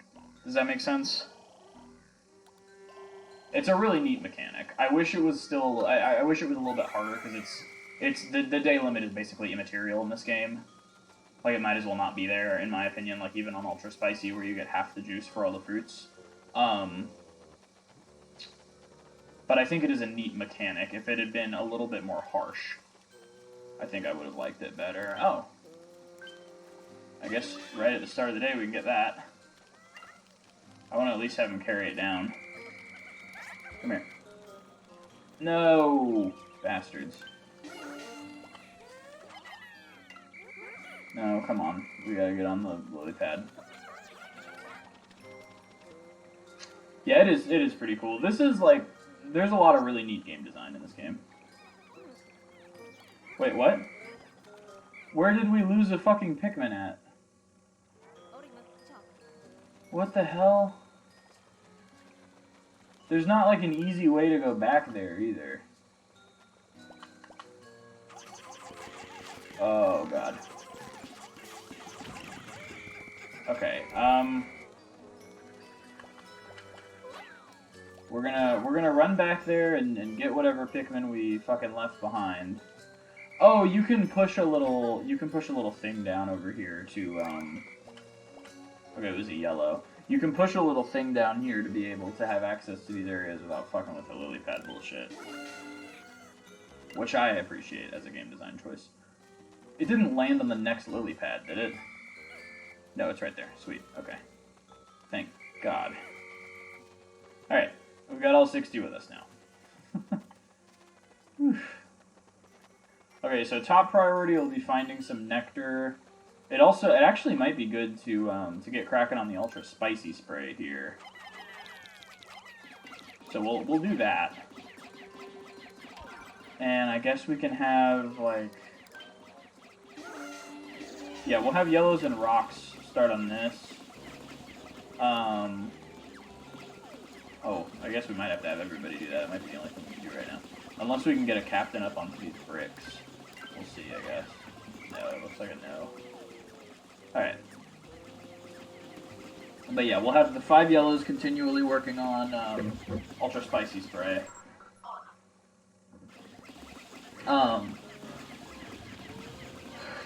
Does that make sense? It's a really neat mechanic. I wish it was still. I wish it was a little bit harder because it's the day limit is basically immaterial in this game. Like, it might as well not be there, in my opinion, like, even on Ultra Spicy, where you get half the juice for all the fruits. But I think it is a neat mechanic. If it had been a little bit more harsh, I think I would have liked it better. Oh. I guess right at the start of the day we can get that. I want to at least have him carry it down. Come here. No! Bastards. No, come on. We gotta get on the lily pad. Yeah, it is pretty cool. This is like, there's a lot of really neat game design in this game. Wait, what? Where did we lose a fucking Pikmin at? What the hell? There's not like an easy way to go back there either. Oh god. Okay, we're gonna run back there and get whatever Pikmin we fucking left behind. Oh, you can push a little thing down over here to okay, it was a yellow. You can push a little thing down here to be able to have access to these areas without fucking with the lily pad bullshit. Which I appreciate as a game design choice. It didn't land on the next lily pad, did it? No, it's right there. Sweet. Okay. Thank God. Alright. We've got all 60 with us now. Okay, so top priority will be finding some nectar. It actually might be good to get cracking on the ultra spicy spray here. So we'll do that. And I guess we can have like, yeah, we'll have yellows and rocks start on this. Oh, I guess we might have to have everybody do that. It might be the only thing we can do right now. Unless we can get a captain up onto these bricks. We'll see, I guess. No, it looks like a no. Alright. But yeah, we'll have the 5 yellows continually working on ultra spicy spray.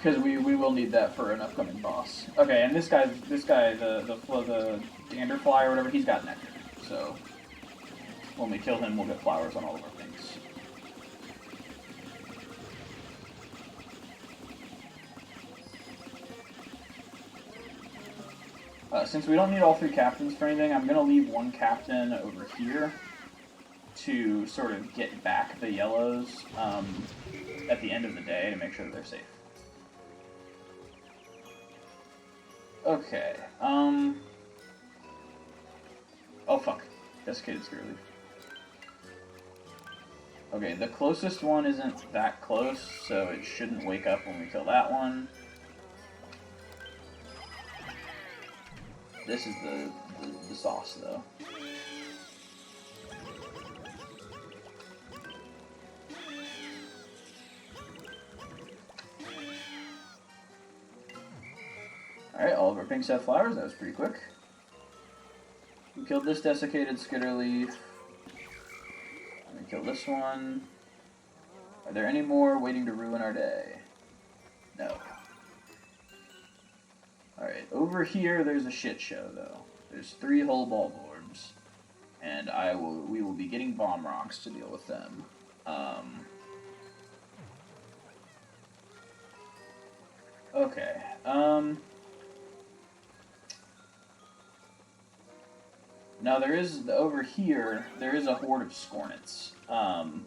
Because we will need that for an upcoming boss. Okay, and this guy, the Ganderfly or whatever, he's got nectar. So when we kill him, we'll get flowers on all of our things. Since we don't need all 3 captains for anything, I'm going to leave 1 captain over here to sort of get back the yellows at the end of the day to make sure that they're safe. Okay, oh fuck, desiccated scare leaf. Okay, the closest one isn't that close, so it shouldn't wake up when we kill that one. This is the sauce, though. Alright, all of our pinks have flowers. That was pretty quick. We killed this desiccated skitterleaf. And we killed this one. Are there any more waiting to ruin our day? No. Alright, over here there's a shit show, though. There's 3 whole bulb orbs. And we will be getting bomb rocks to deal with them. Okay, now there is, over here, there is a horde of Scornets. And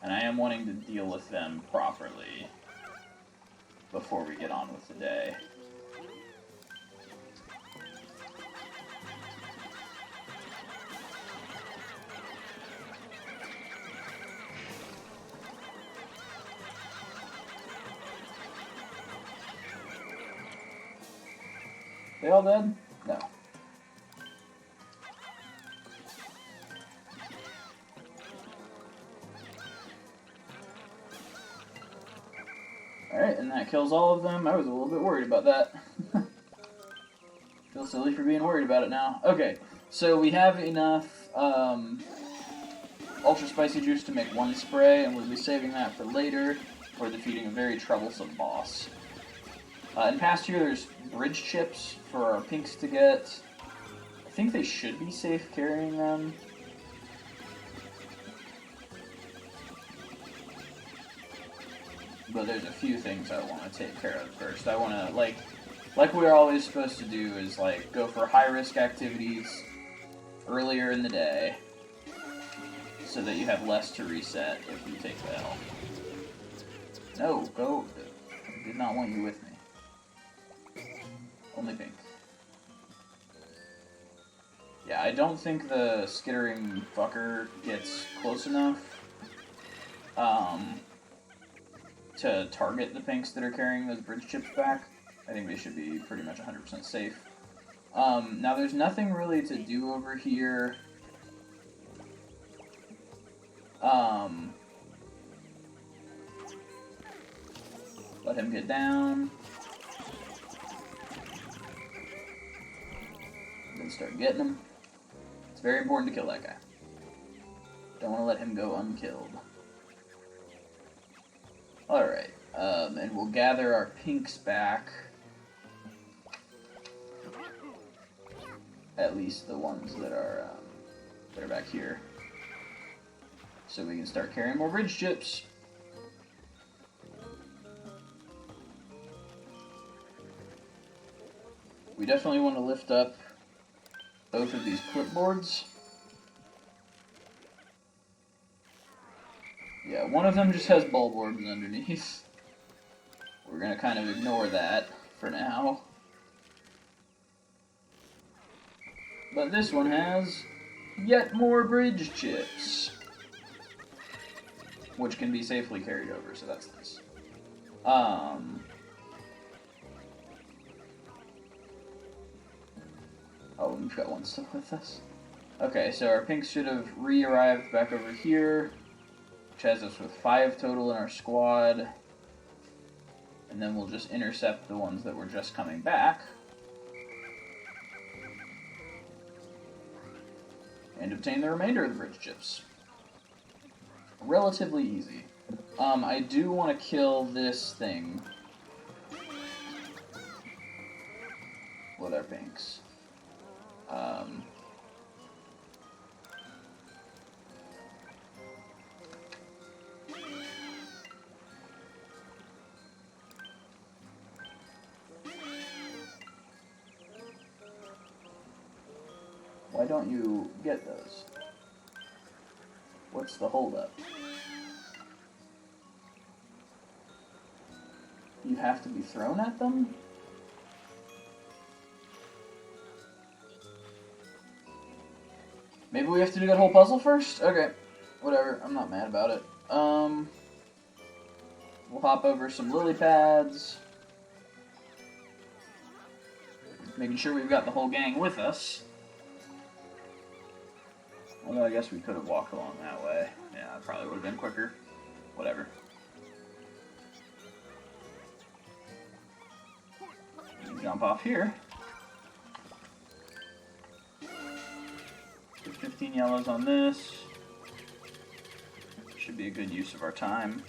I am wanting to deal with them properly before we get on with the day. They all dead? No. Alright, and that kills all of them. I was a little bit worried about that. Feel silly for being worried about it now. Okay, so we have enough ultra spicy juice to make 1 spray, and we'll be saving that for later for defeating a very troublesome boss. In past here, there's bridge chips for our pinks to get. I think they should be safe carrying them. But there's a few things I want to take care of first. I want to, like we're always supposed to do, is, like, go for high-risk activities earlier in the day so that you have less to reset if you take the L. No, go. I did not want you with me. Only pink. Yeah, I don't think the skittering fucker gets close enough to target the pinks that are carrying those bridge chips back. I think they should be pretty much 100% safe. Now there's nothing really to do over here. Let him get down. Then start getting him. It's very important to kill that guy. Don't want to let him go unkilled. Alright, and we'll gather our pinks back. At least the ones that are back here. So we can start carrying more bridge chips. We definitely want to lift up both of these clipboards. Yeah, one of them just has ball boards underneath. We're going to kind of ignore that for now. But this one has yet more bridge chips, which can be safely carried over, so that's nice. Oh, we've got one still with us. Okay, so our pinks should have re-arrived back over here, which has us with 5 total in our squad. And then we'll just intercept the ones that were just coming back. And obtain the remainder of the bridge chips. Relatively easy. I do want to kill this thing with our pinks. Why don't you get those? What's the holdup? You have to be thrown at them? Maybe we have to do that whole puzzle first? Okay, whatever, I'm not mad about it. We'll hop over some lily pads. Making sure we've got the whole gang with us. Although I guess we could have walked along that way. Yeah, it probably would have been quicker. Whatever. Jump off here. Get 15 yellows on this. Should be a good use of our time.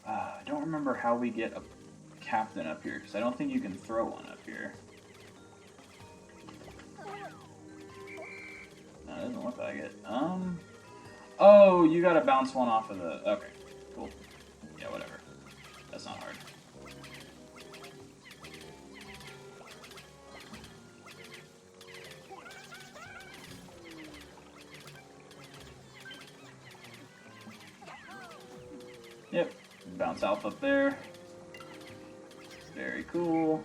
I don't remember how we get a captain up here, because I don't think you can throw one up here. No, it doesn't look like it. Oh, you gotta bounce one off of the... Okay, cool. Yeah, whatever. That's not hard. Yep, bounce Alpha up there. Very cool.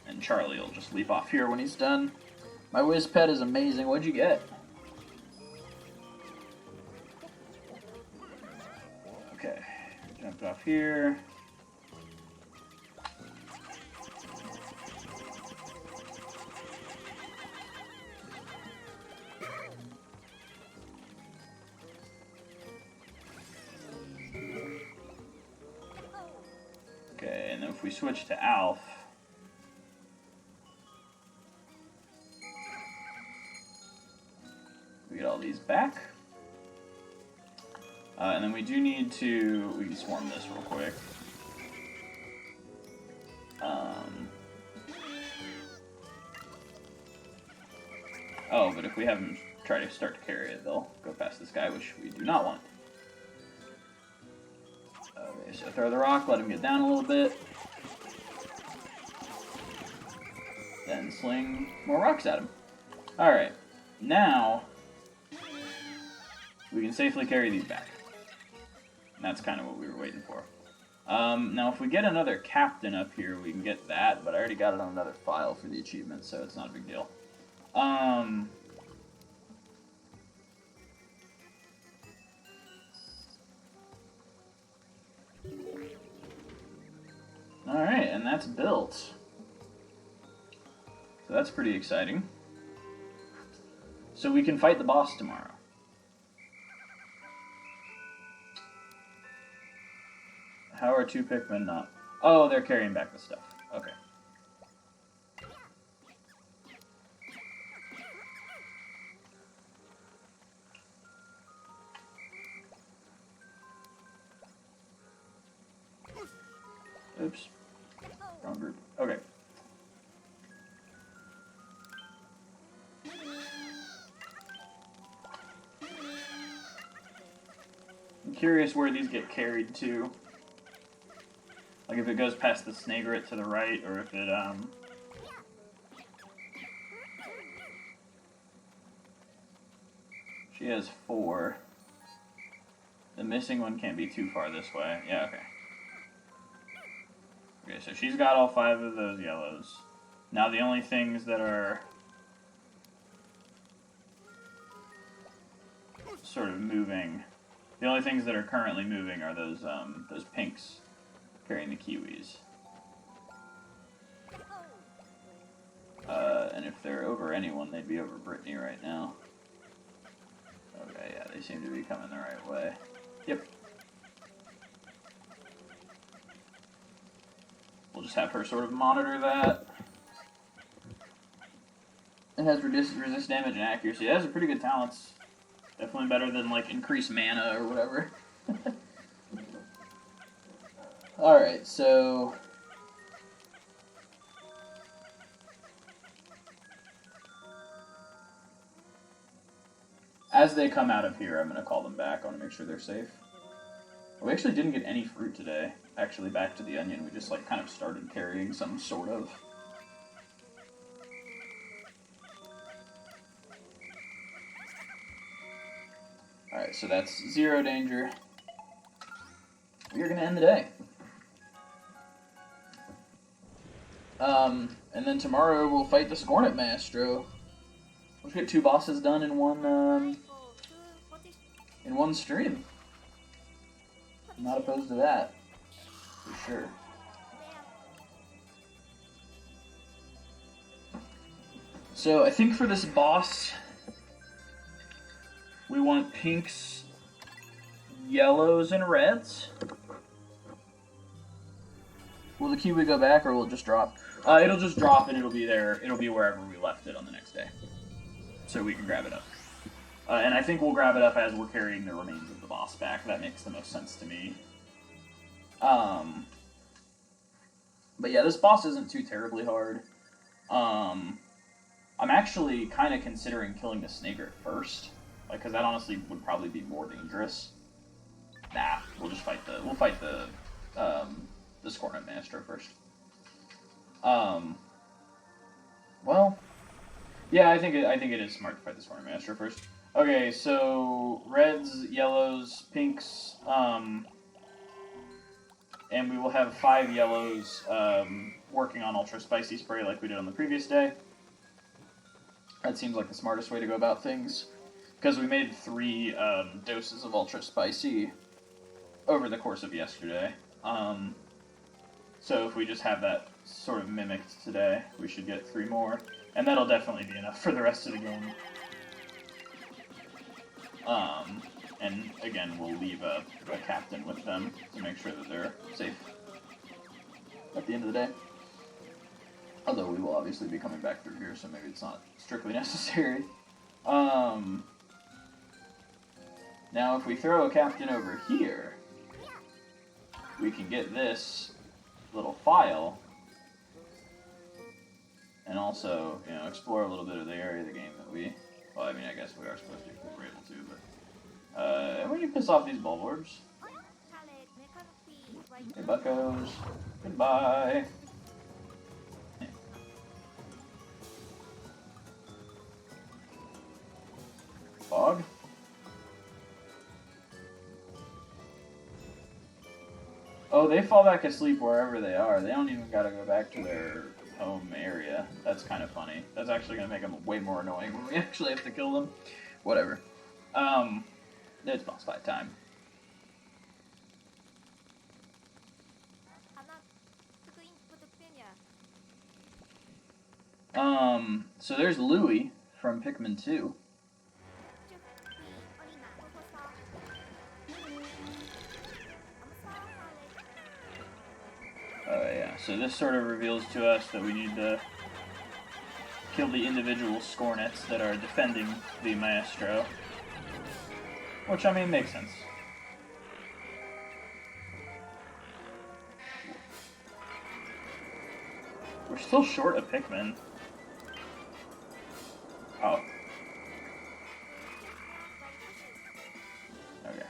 And Charlie will just leap off here when he's done. My whiz pet is amazing. What'd you get? Okay, jumped off here. Okay, and then if we switch to Alf, we get all these back. And then we do need to... We can swarm this real quick. Oh, but if we have them try to start to carry it, they'll go past this guy, which we do not want. Okay, so throw the rock, let him get down a little bit. Then sling more rocks at him. Alright, now we can safely carry these back. And that's kind of what we were waiting for. Now if we get another captain up here, we can get that, but I already got it on another file for the achievement, so it's not a big deal. Alright, and that's built. So that's pretty exciting. So we can fight the boss tomorrow. How are 2 Pikmin not? Oh, they're carrying back the stuff. Okay. Oops. Wrong group. Okay. I'm curious where these get carried to. Like if it goes past the Snagret to the right, or if it, She has 4. The missing one can't be too far this way. Yeah, okay. Okay, so she's got all 5 of those yellows. Now the only things that are sort of moving, the only things that are currently moving are those pinks carrying the kiwis. And if they're over anyone, they'd be over Brittany right now. Okay, yeah, they seem to be coming the right way. Yep. We'll just have her sort of monitor that. It has resist damage and accuracy. It has a pretty good talents. Definitely better than, like, increased mana or whatever. Alright, so... as they come out of here, I'm going to call them back. I want to make sure they're safe. We actually didn't get any fruit today. Actually, back to the onion. We just, like, kind of started carrying some sort of. Alright, so that's 0 danger. We are going to end the day. And then tomorrow we'll fight the Scornet Maestro. We'll get 2 bosses done in one stream. I'm not opposed to that, for sure. So I think for this boss, we want pinks, yellows, and reds. Will the kiwi go back, or will it just drop? It'll just drop, and it'll be there. It'll be wherever we left it on the next day, so we can grab it up. And I think we'll grab it up as we're carrying the remains of the boss back. That makes the most sense to me. But yeah, this boss isn't too terribly hard. I'm actually kind of considering killing the Snagret first, like, because that honestly would probably be more dangerous. Nah, we'll just fight the Scornet Maestro first. Well, yeah, I think it is smart to fight the Scornet Maestro first. Okay, so reds, yellows, pinks, and we will have 5 yellows working on Ultra Spicy Spray like we did on the previous day. That seems like the smartest way to go about things, because we made 3 doses of Ultra Spicy over the course of yesterday. So if we just have that sort of mimicked today, we should get 3 more, and that'll definitely be enough for the rest of the game. And again, we'll leave a captain with them to make sure that they're safe at the end of the day. Although we will obviously be coming back through here, so maybe it's not strictly necessary. Now, if we throw a captain over here, we can get this little file, and also, you know, explore a little bit of the area of the game that we... Well, I mean, I guess we are supposed to if we're able to, but... and we can piss off these bulborbs. Hey, buckos. Goodbye. Fog? Oh, they fall back asleep wherever they are. They don't even gotta go back to their home area. That's kind of funny. That's actually gonna make them way more annoying when we actually have to kill them. Whatever. It's boss fight time. So there's Louie from Pikmin 2. Yeah, so this sort of reveals to us that we need to kill the individual Scornets that are defending the Maestro. Which, I mean, makes sense. We're still short of Pikmin. Oh. Okay.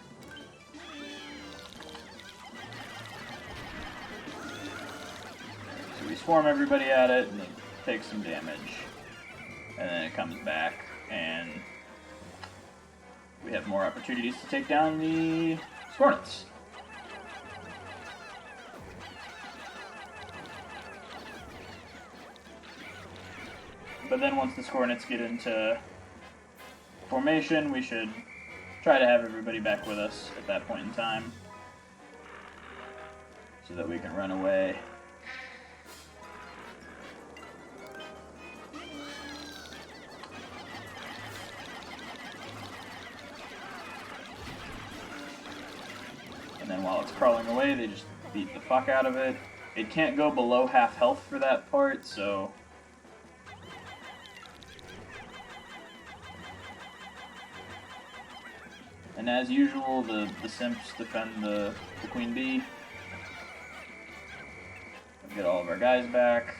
So we swarm everybody at it, and it takes some damage. And then it comes back, and we have more opportunities to take down the Scornets. But then once the Scornets get into formation, we should try to have everybody back with us at that point in time, so that we can run away. And then while it's crawling away, they just beat the fuck out of it. It can't go below half health for that part, so... And as usual, the simps defend the Queen Bee. We'll get all of our guys back.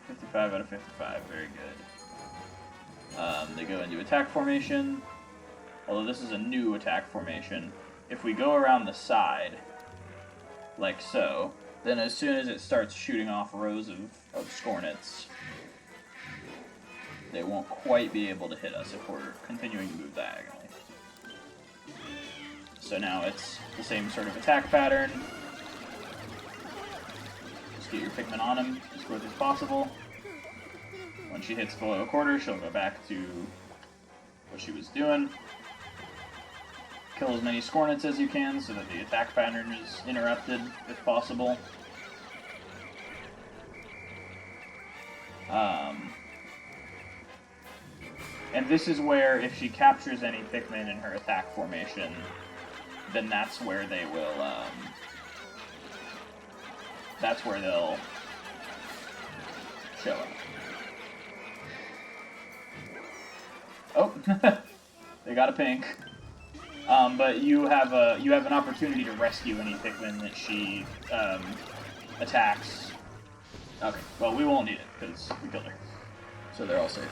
55 out of 55, very good. They go into attack formation. Although this is a new attack formation. If we go around the side, like so, then as soon as it starts shooting off rows of Scornets, they won't quite be able to hit us if we're continuing to move diagonally. So now it's the same sort of attack pattern. Just get your Pikmin on him as quick as possible. When she hits below a quarter, she'll go back to what she was doing. Kill as many Scornets as you can so that the attack pattern is interrupted if possible. And this is where, if she captures any Pikmin in her attack formation, then that's where they will, that's where they'll show up. Oh, they got a pink. But you have an opportunity to rescue any Pikmin that she attacks. Okay, well we won't need it because we killed her, so they're all safe.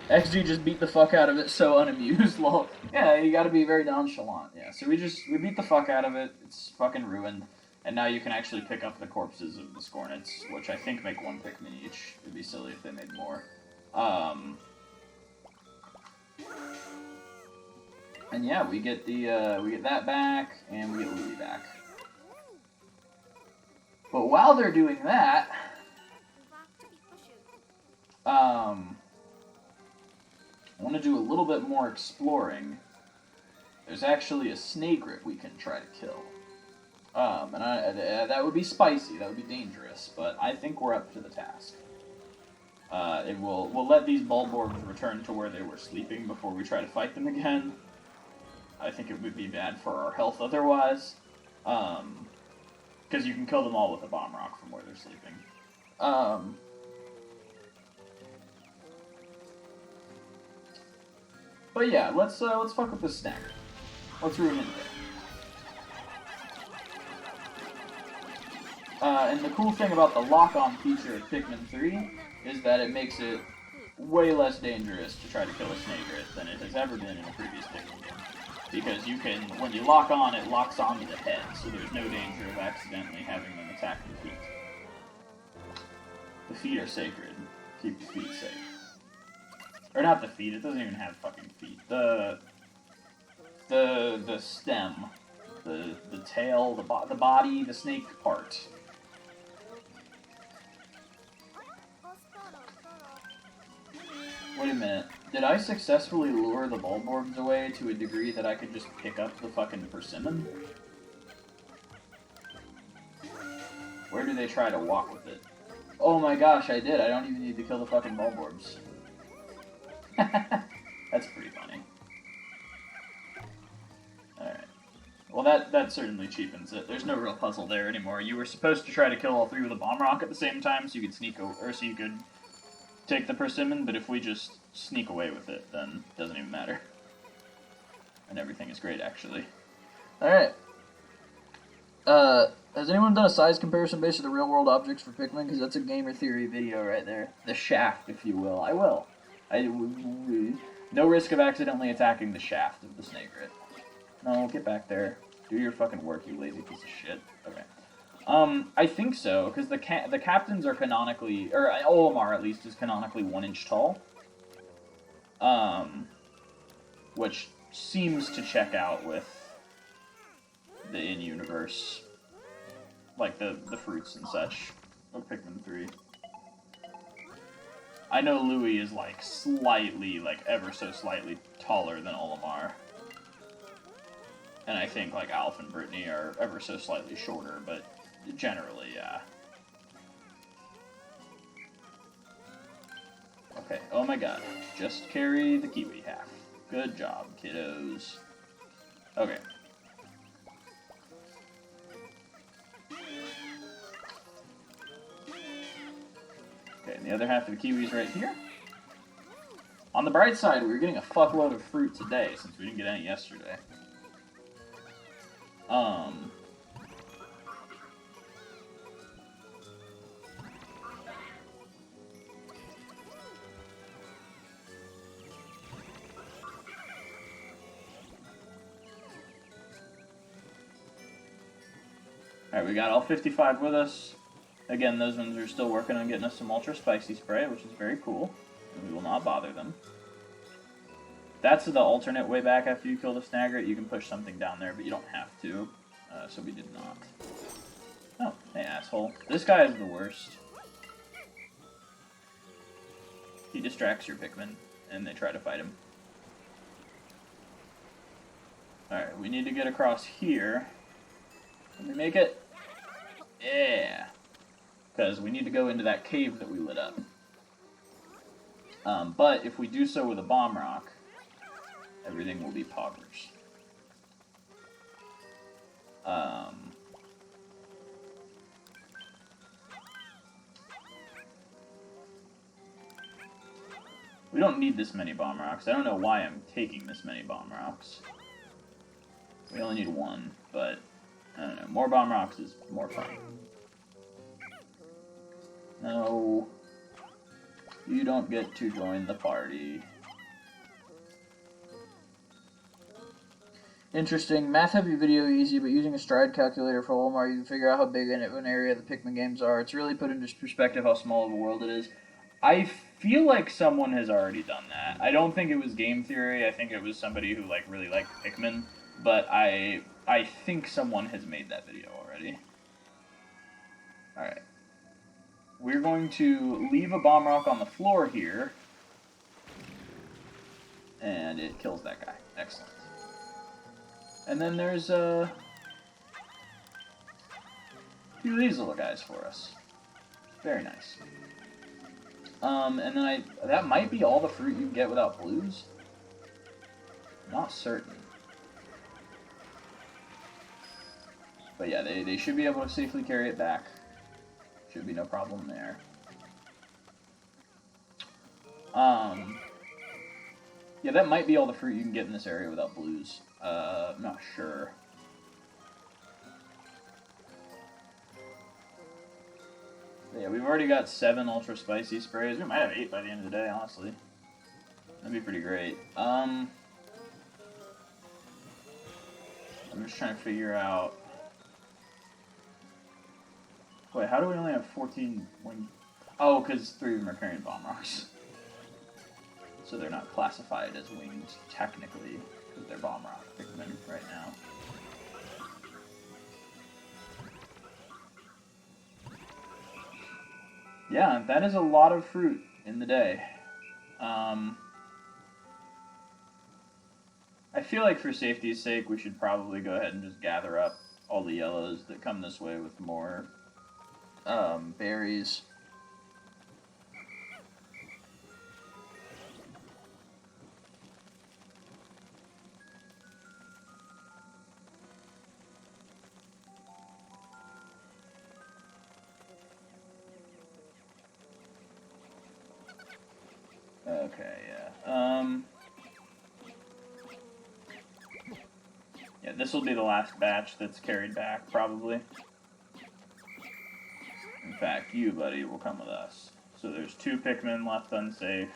XG just beat the fuck out of it, so unamused. Lol. Yeah, you gotta be very nonchalant. Yeah, so we beat the fuck out of it. It's fucking ruined. And now you can actually pick up the corpses of the Scornets, which I think make one Pikmin each. It'd be silly if they made more. And yeah, we get that back, and we get Louie back. But while they're doing that, I want to do a little bit more exploring. There's actually a snake we can try to kill. And that would be spicy, that would be dangerous, but I think we're up to the task. We'll let these bulborbs return to where they were sleeping before we try to fight them again. I think it would be bad for our health otherwise. Because you can kill them all with a bomb rock from where they're sleeping. But yeah, let's fuck with this snagger. Let's ruin it. And the cool thing about the lock-on feature of Pikmin 3 is that it makes it way less dangerous to try to kill a snagger than it has ever been in a previous Pikmin game. Because you can, when you lock on, it locks onto the head, so there's no danger of accidentally having them attack the feet. The feet are sacred. Keep the feet safe. Or not the feet, it doesn't even have fucking feet. The stem. The tail, the body, the snake part. Wait a minute. Did I successfully lure the bulborbs away to a degree that I could just pick up the fucking persimmon? Where do they try to walk with it? Oh my gosh, I did. I don't even need to kill the fucking bulborbs. That's pretty funny. Alright. Well, that certainly cheapens it. There's no real puzzle there anymore. You were supposed to try to kill all three with a bomb rock at the same time, so you could sneak over, or so you could take the persimmon, but if we just sneak away with it, then it doesn't even matter. And everything is great, actually. Alright. Has anyone done a size comparison based on the real-world objects for Pikmin? Because that's a gamer theory video right there. The shaft, if you will. I will. No risk of accidentally attacking the shaft of the snagger. No, get back there. Do your fucking work, you lazy piece of shit. Okay. I think so, because the captains are canonically, or Olimar at least is canonically 1 inch tall. Which seems to check out with the in-universe, like the fruits and such of Pikmin 3. I know Louis is like slightly, like ever so slightly taller than Olimar. And I think like Alf and Brittany are ever so slightly shorter, but generally, yeah. Okay, oh my god. Just carry the kiwi half. Good job, kiddos. Okay. Okay, and the other half of the kiwi's right here. On the bright side, we were getting a fuckload of fruit today, since we didn't get any yesterday. Alright, we got all 55 with us. Again, those ones are still working on getting us some ultra spicy spray, which is very cool. And we will not bother them. That's the alternate way back after you kill the snagger. You can push something down there, but you don't have to. So we did not. Oh, hey asshole. This guy is the worst. He distracts your Pikmin, and they try to fight him. Alright, we need to get across here. Can we make it? Yeah! Because we need to go into that cave that we lit up. But if we do so with a bomb rock, everything will be poggers. We don't need this many bomb rocks. I don't know why I'm taking this many bomb rocks. We only need 1, but I don't know. More bomb rocks is more fun. No. You don't get to join the party. Interesting. Math-heavy video easy, but using a stride calculator for Olimar, you can figure out how big an area the Pikmin games are. It's really put into perspective how small of a world it is. I feel like someone has already done that. I don't think it was game theory. I think it was somebody who like really liked Pikmin. But I think someone has made that video already. Alright. We're going to leave a bomb rock on the floor here. And it kills that guy. Excellent. And then there's a few of these little guys for us. Very nice. And then that might be all the fruit you can get without blues. Not certain. But yeah, they should be able to safely carry it back. Should be no problem there. Yeah, that might be all the fruit you can get in this area without blues. I'm not sure. Yeah, we've already got 7 ultra spicy sprays. We might have 8 by the end of the day, honestly. That'd be pretty great. I'm just trying to figure out... Wait, how do we only have 14 wing... Oh, because 3 of them are carrying bomb rocks. So they're not classified as winged, technically, because they're bomb rock Pikmin right now. Yeah, that is a lot of fruit in the day. I feel like for safety's sake, we should probably go ahead and just gather up all the yellows that come this way with more berries. Okay, yeah. Yeah, this will be the last batch that's carried back, probably. In fact, you, buddy, will come with us. So there's 2 Pikmin left unsafe.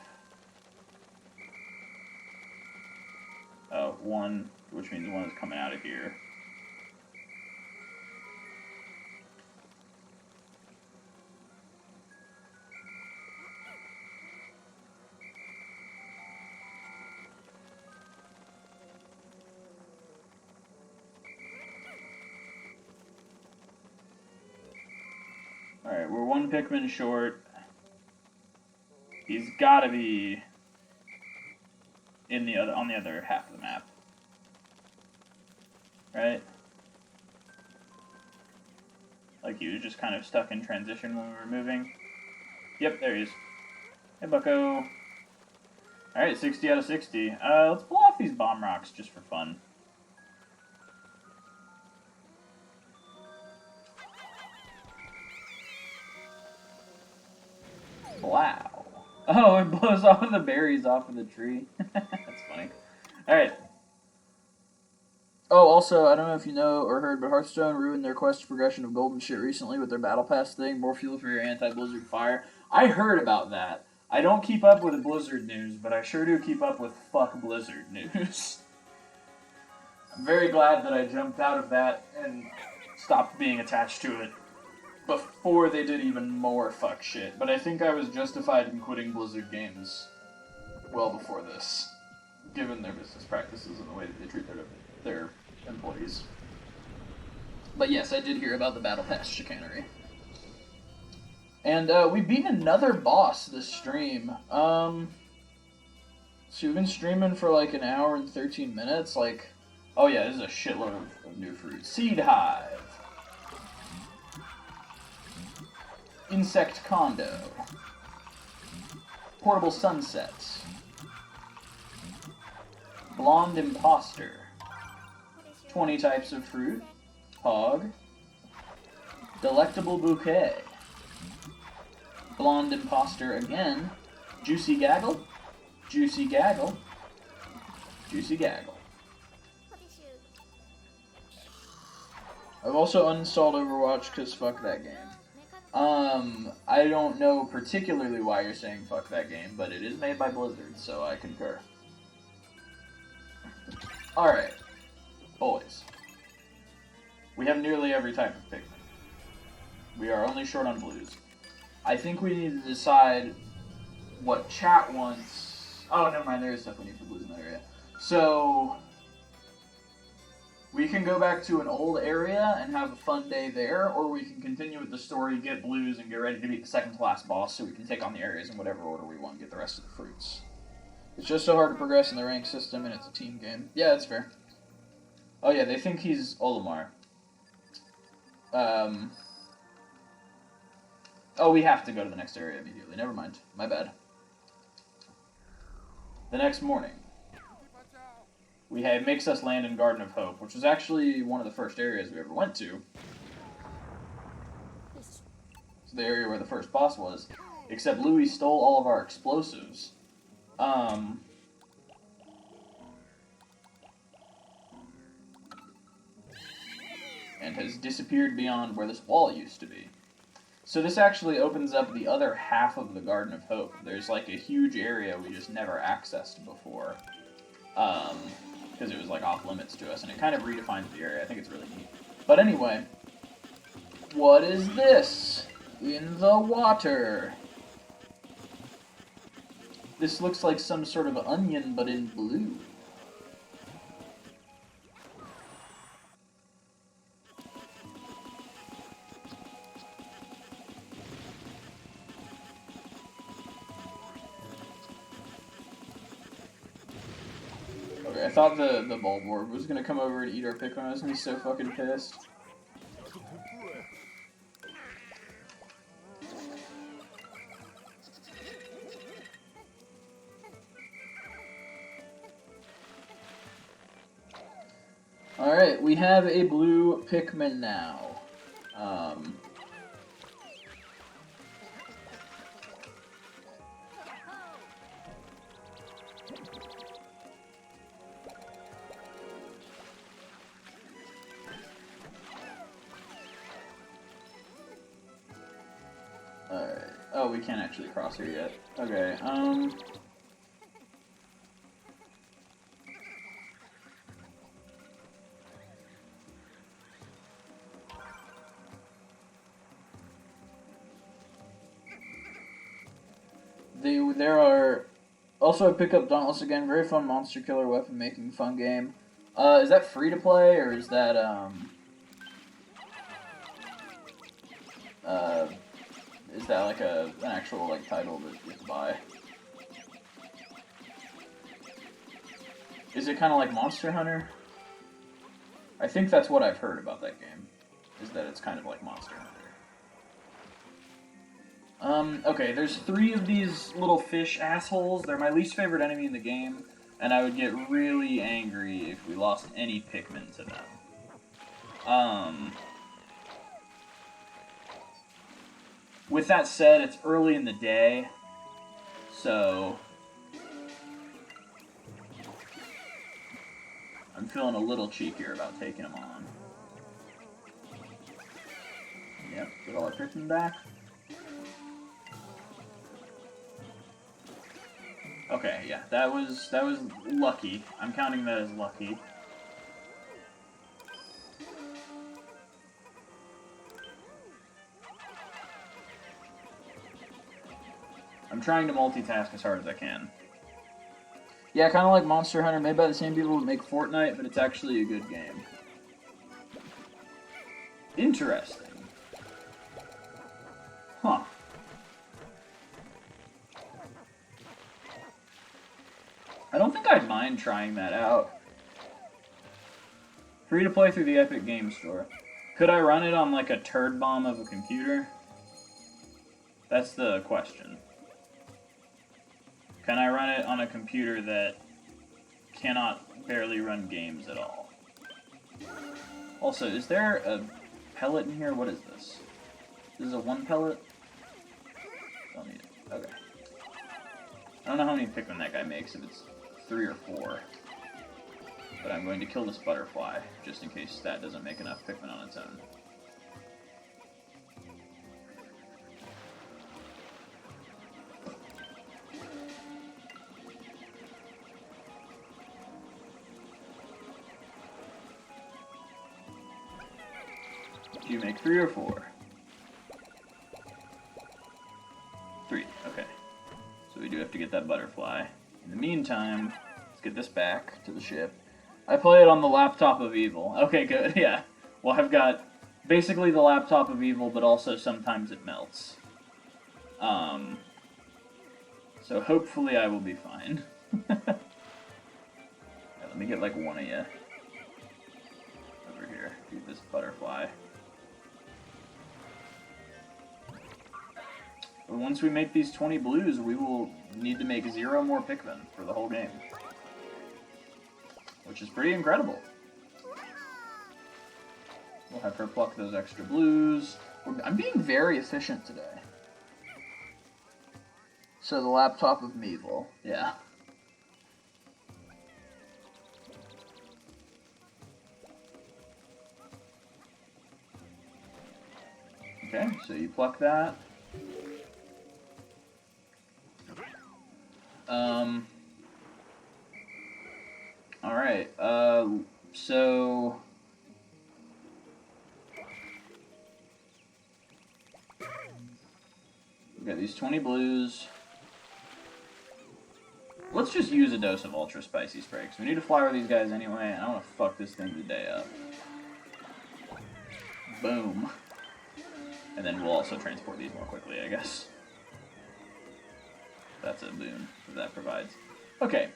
Oh, 1, which means 1 is coming out of here. Alright, we're 1 Pikmin short. He's gotta be in on the other half of the map. Right? Like he was just kind of stuck in transition when we were moving. Yep, there he is. Hey, bucko. Alright, 60 out of 60. Let's blow off these bomb rocks just for fun. Wow. Oh, it blows all the berries off of the tree. That's funny. Alright. Oh, also, I don't know if you know or heard, but Hearthstone ruined their quest progression of gold and shit recently with their Battle Pass thing. More fuel for your anti-Blizzard fire. I heard about that. I don't keep up with the Blizzard news, but I sure do keep up with fuck Blizzard news. I'm very glad that I jumped out of that and stopped being attached to it before they did even more fuck shit. But I think I was justified in quitting Blizzard games well before this, given their business practices and the way that they treat their employees. But yes, I did hear about the Battle Pass chicanery. And we beat another boss this stream. So we've been streaming for like an hour and 13 minutes. Like, oh yeah, this is a shitload of new fruit. Seed Hive. Insect Condo. Portable Sunset. Blonde Imposter. 20 types of fruit. Hog. Delectable Bouquet. Blonde Imposter again. Juicy Gaggle. Juicy Gaggle. Juicy Gaggle. I've also uninstalled Overwatch because fuck that game. I don't know particularly why you're saying fuck that game, but it is made by Blizzard, so I concur. Alright. Boys. We have nearly every type of Pikmin. We are only short on blues. I think we need to decide what chat wants. Oh, never mind, there is stuff we need for blues in that area. So, we can go back to an old area and have a fun day there, or we can continue with the story, get blues, and get ready to beat the second to last boss so we can take on the areas in whatever order we want and get the rest of the fruits. It's just so hard to progress in the rank system, and it's a team game. Yeah, that's fair. Oh yeah, they think he's Olimar. Oh, we have to go to the next area immediately. Never mind. My bad. The next morning, it makes us land in Garden of Hope, which was actually one of the first areas we ever went to. It's the area where the first boss was, except Louis stole all of our explosives. and has disappeared beyond where this wall used to be. So this actually opens up the other half of the Garden of Hope. There's like a huge area we just never accessed before, because it was like off limits to us, and it kind of redefines the area. I think it's really neat. But anyway, what is this in the water? This looks like some sort of onion, but in blue. Okay, I thought the Bulborb was gonna come over and eat our Pikmin. I was gonna be so fucking pissed. Alright, we have a blue Pikmin now. Alright. Oh, we can't actually cross here yet. Okay, there are... Also, I pick up Dauntless again. Very fun monster killer weapon making fun game. Is that free to play, or is that, is that like an actual, like, title that you have to buy? Is it kind of like Monster Hunter? I think that's what I've heard about that game, is that it's kind of like Monster Hunter. Okay, there's 3 of these little fish assholes. They're my least favorite enemy in the game, and I would get really angry if we lost any Pikmin to them. With that said, it's early in the day, so I'm feeling a little cheekier about taking them on. Yep, get all our Pikmin back. Okay, yeah, that was lucky. I'm counting that as lucky. I'm trying to multitask as hard as I can. Yeah, kind of like Monster Hunter, made by the same people who make Fortnite, but it's actually a good game. Interesting. Huh. I don't think I'd mind trying that out. Free to play through the Epic Games Store. Could I run it on like a turd bomb of a computer? That's the question. Can I run it on a computer that cannot barely run games at all? Also, is there a pellet in here? What is this? This is a 1 pellet? Don't need it. Okay. I don't know how many Pikmin that guy makes, if it's 3 or 4. But I'm going to kill this butterfly, just in case that doesn't make enough Pikmin on its own. Do you make 3 or 4? 3, okay. So we do have to get that butterfly. In the meantime, let's get this back to the ship. I play it on the laptop of evil. Okay, good, yeah. Well, I've got basically the laptop of evil, but also sometimes it melts. So hopefully I will be fine. Yeah, let me get like one of you over here. Do this butterfly. But once we make these 20 blues, we will need to make 0 more Pikmin for the whole game. Which is pretty incredible. We'll have her pluck those extra blues. I'm being very efficient today. So the laptop of Meevil, yeah. Okay, so you pluck that. Alright, so... we got these 20 blues. Let's just use a dose of ultra spicy spray, because we need to flower these guys anyway, and I want to fuck this thing today up. Boom. And then we'll also transport these more quickly, I guess. That's a boon that provides. Okay,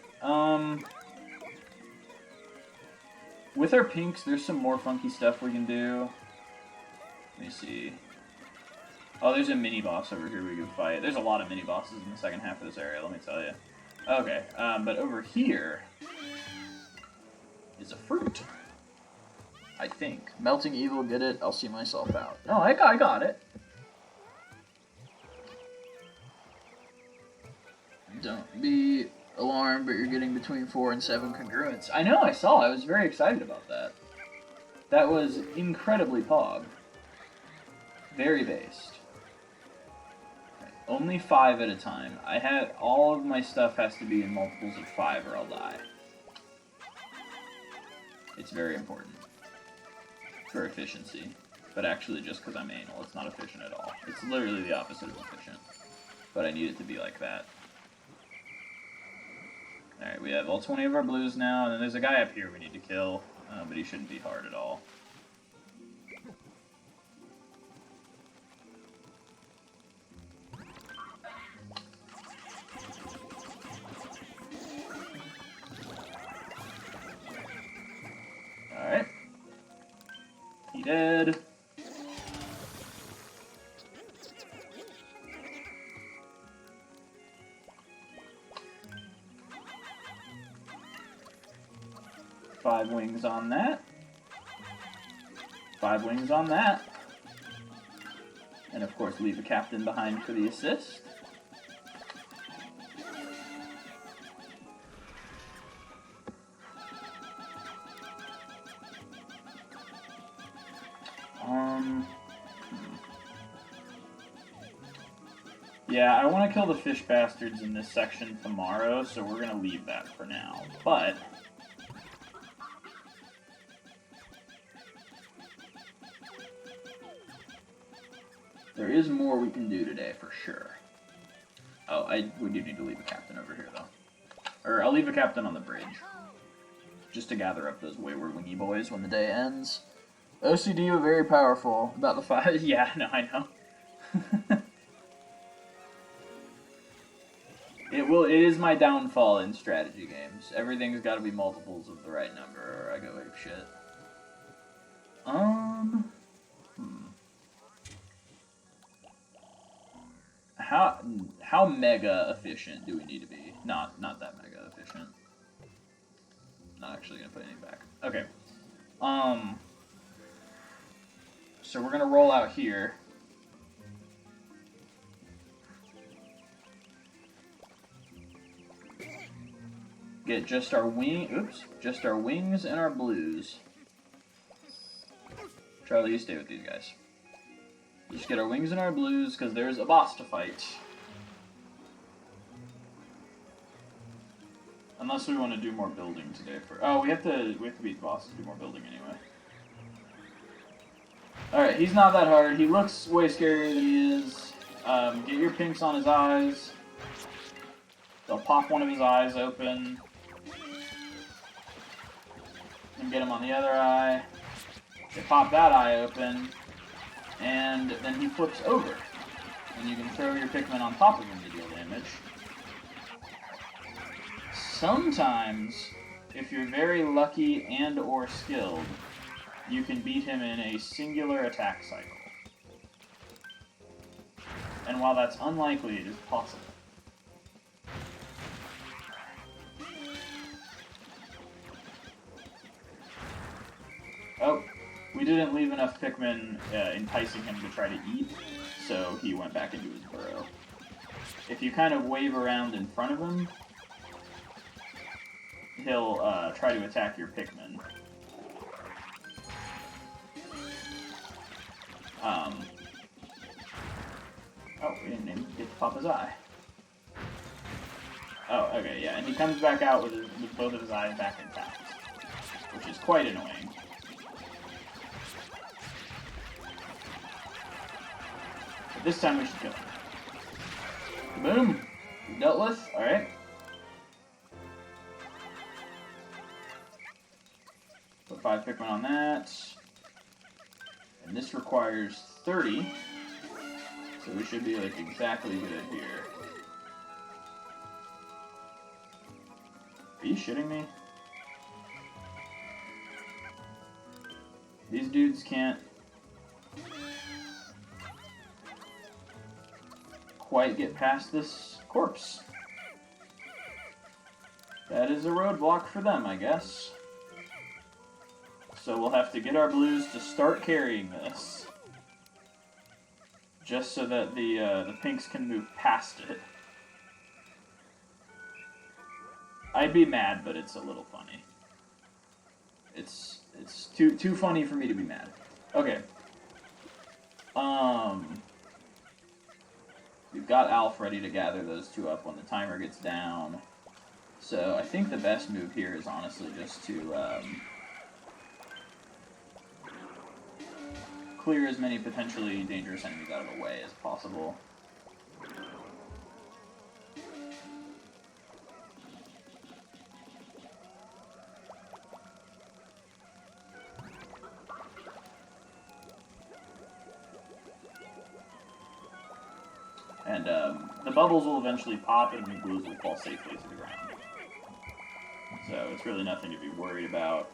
with our pinks, there's some more funky stuff we can do. Let me see. Oh, there's a mini-boss over here we can fight. There's a lot of mini-bosses in the second half of this area, let me tell you. Okay, but over here is a fruit. I think. Melting Evil, get it? I'll see myself out. No, I got it. Don't be alarmed, but you're getting between 4 and 7 congruents. I know, I saw. I was very excited about that. That was incredibly pog. Very based. Okay, only 5 at a time. I had all of my stuff has to be in multiples of 5 or I'll die. It's very important. For efficiency. But actually just because I'm anal, it's not efficient at all. It's literally the opposite of efficient. But I need it to be like that. Alright, we have all 20 of our blues now, and then there's a guy up here we need to kill, but he shouldn't be hard at all. Alright. He dead. Five wings on that. 5 wings on that. And of course leave a captain behind for the assist. Yeah, I want to kill the fish bastards in this section tomorrow, so we're going to leave that for now. But there is more we can do today, for sure. Oh, we do need to leave a captain over here, though. Or, I'll leave a captain on the bridge. Just to gather up those wayward wingy boys when the day ends. OCD were very powerful. About the 5... Yeah, no, I know. It is my downfall in strategy games. Everything's got to be multiples of the right number, or I go ape shit. How mega efficient do we need to be? Not that mega efficient. Not actually gonna put anything back. Okay. So we're gonna roll out here. Get just our just our wings and our blues. Charlie, you stay with these guys. Just get our wings and our blues, because there's a boss to fight. Unless we want to do more building today for... Oh, we have to beat the boss to do more building anyway. Alright, he's not that hard. He looks way scarier than he is. Get your pinks on his eyes. They'll pop one of his eyes open. And get him on the other eye. They pop that eye open. And then he flips over. And you can throw your Pikmin on top of him to deal damage. Sometimes, if you're very lucky and or skilled, you can beat him in a singular attack cycle. And while that's unlikely, it is possible. Oh, we didn't leave enough Pikmin enticing him to try to eat, so he went back into his burrow. If you kind of wave around in front of him, he'll try to attack your Pikmin. Oh, we didn't even get to pop his eye. Oh, okay, yeah, and he comes back out with both of his eyes back intact, which is quite annoying. But this time we should kill him. Boom! Dealt with. Alright. Put 5 Pikmin on that. And this requires 30. So we should be like exactly good here. Are you shitting me? These dudes can't quite get past this corpse. That is a roadblock for them, I guess. So we'll have to get our blues to start carrying this. Just so that the pinks can move past it. I'd be mad, but it's a little funny. It's too funny for me to be mad. Okay. We've got Alf ready to gather those two up when the timer gets down. So I think the best move here is honestly just to clear as many potentially dangerous enemies out of the way as possible. And the bubbles will eventually pop and the blues will fall safely to the ground. So it's really nothing to be worried about.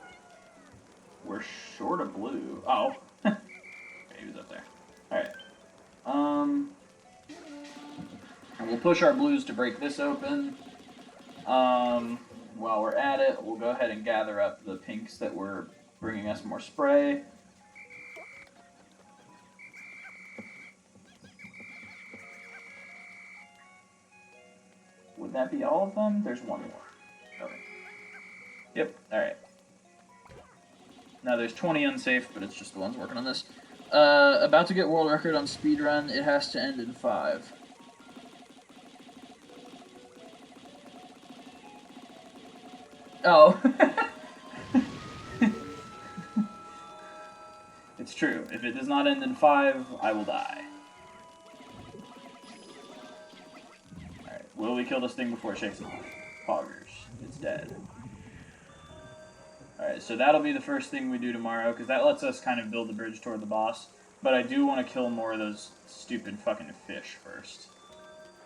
We're short of blue. Oh. Okay, he was up there. Alright. And we'll push our blues to break this open. While we're at it, we'll go ahead and gather up the pinks that were bringing us more spray. Would that be all of them? There's one more. Okay. Yep, alright. Now there's 20 unsafe, but it's just the ones working on this. About to get world record on speedrun. It has to end in 5. Oh. It's true. If it does not end in 5, I will die. Alright, will we kill this thing before it shakes off? Poggers. It's dead. Alright, so that'll be the first thing we do tomorrow, because that lets us kind of build the bridge toward the boss. But I do want to kill more of those stupid fucking fish first.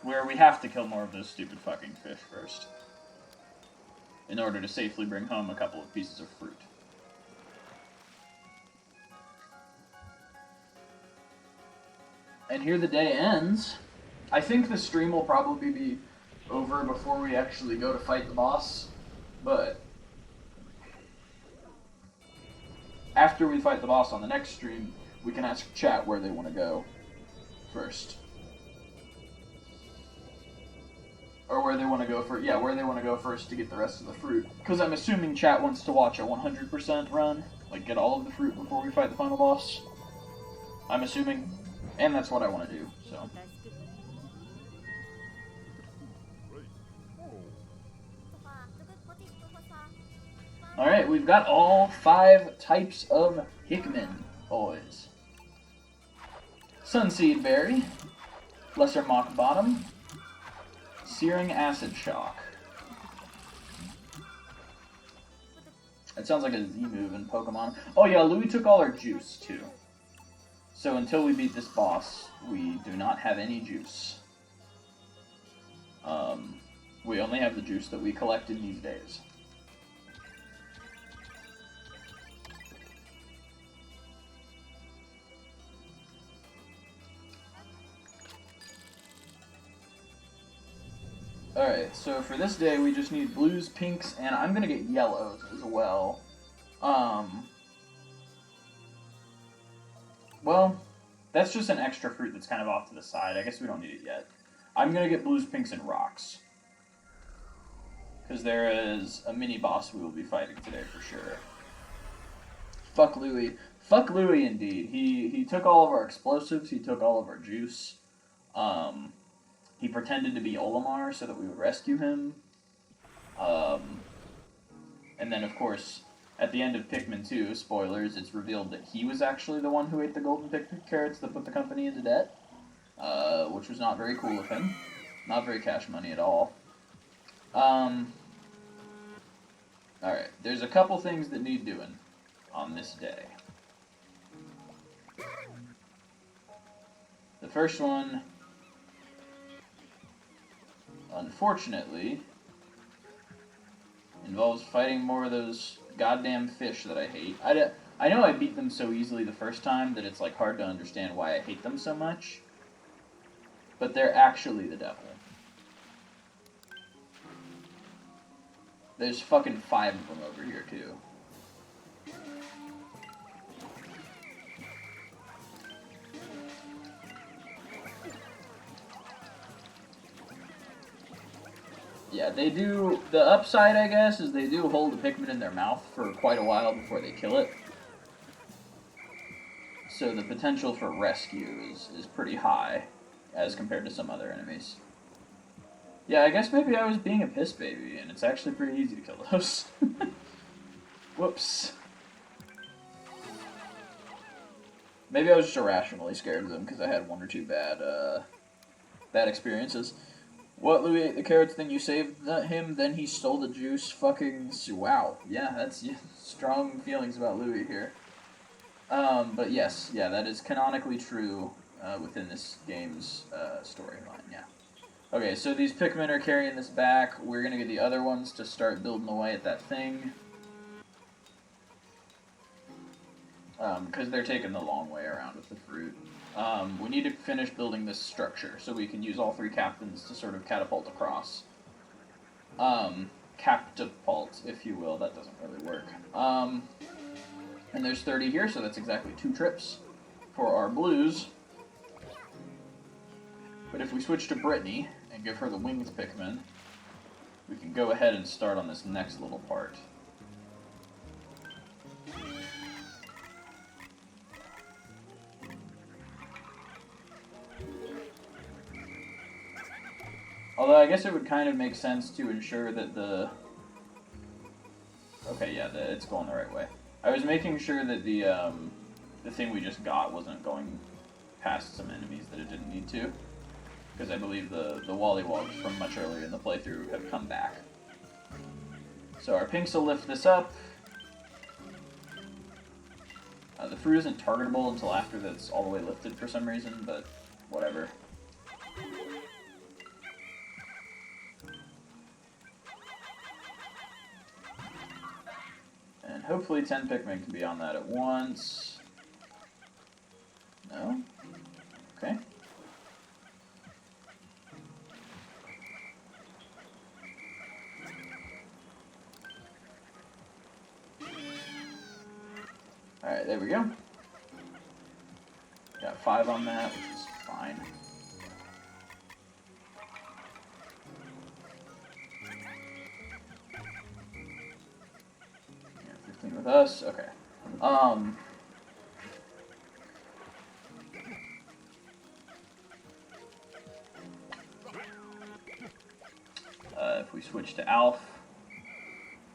Where we have to kill more of those stupid fucking fish first. In order to safely bring home a couple of pieces of fruit. And here the day ends. I think the stream will probably be over before we actually go to fight the boss. But after we fight the boss on the next stream, we can ask chat where they want to go first. Or where they want to go for, yeah, where they want to go first to get the rest of the fruit. Because I'm assuming chat wants to watch a 100% run, like get all of the fruit before we fight the final boss. I'm assuming, and that's what I want to do, so. Alright, we've got all 5 types of Pikmin, boys. Sunseed Berry, Lesser Mock Bottom, Searing Acid Shock. That sounds like a Z move in Pokemon. Oh yeah, Louis took all our juice too. So until we beat this boss, we do not have any juice. We only have the juice that we collected these days. Alright, so for this day we just need blues, pinks, and I'm gonna get yellows as well. Well, that's just an extra fruit that's kind of off to the side. I guess we don't need it yet. I'm gonna get blues, pinks, and rocks. Because there is a mini-boss we will be fighting today for sure. Fuck Louis. Fuck Louis indeed. He took all of our explosives, he took all of our juice. He pretended to be Olimar so that we would rescue him. And then, of course, at the end of Pikmin 2, spoilers, it's revealed that he was actually the one who ate the golden carrots that put the company into debt, which was not very cool of him. Not very cash money at all. Alright, there's a couple things that need doing on this day. The first one, unfortunately, involves fighting more of those goddamn fish that I hate. I know I beat them so easily the first time that it's like hard to understand why I hate them so much, but they're actually the devil. There's fucking 5 of them over here, too. Yeah, they do... The upside, I guess, is they do hold the Pikmin in their mouth for quite a while before they kill it. So the potential for rescue is pretty high as compared to some other enemies. Yeah, I guess maybe I was being a piss baby, and it's actually pretty easy to kill those. Whoops. Maybe I was just irrationally scared of them because I had 1 or 2 bad experiences. What, Louis ate the carrots, then you saved him, then he stole the juice, fucking... Wow. Yeah, that's strong feelings about Louis here. But yes, yeah, that is canonically true within this game's storyline, yeah. Okay, so these Pikmin are carrying this back. We're gonna get the other ones to start building away at that thing. Because they're taking the long way around with the fruit. We need to finish building this structure so we can use all 3 captains to sort of catapult across. Catapult, if you will. That doesn't really work. And there's 30 here, so that's exactly 2 trips for our blues. But if we switch to Brittany and give her the winged Pikmin, we can go ahead and start on this next little part. Although I guess it would kind of make sense to ensure that the... Okay, yeah, it's going the right way. I was making sure that the thing we just got wasn't going past some enemies that it didn't need to. Because I believe the Wollywogs from much earlier in the playthrough have come back. So our pinks will lift this up. The fruit isn't targetable until after that's all the way lifted for some reason, but whatever. And hopefully 10 Pikmin can be on that at once. No? Okay. Alright, there we go. Got 5 on that, which is fine. Yeah, 15 with us, okay. If we switch to Alf,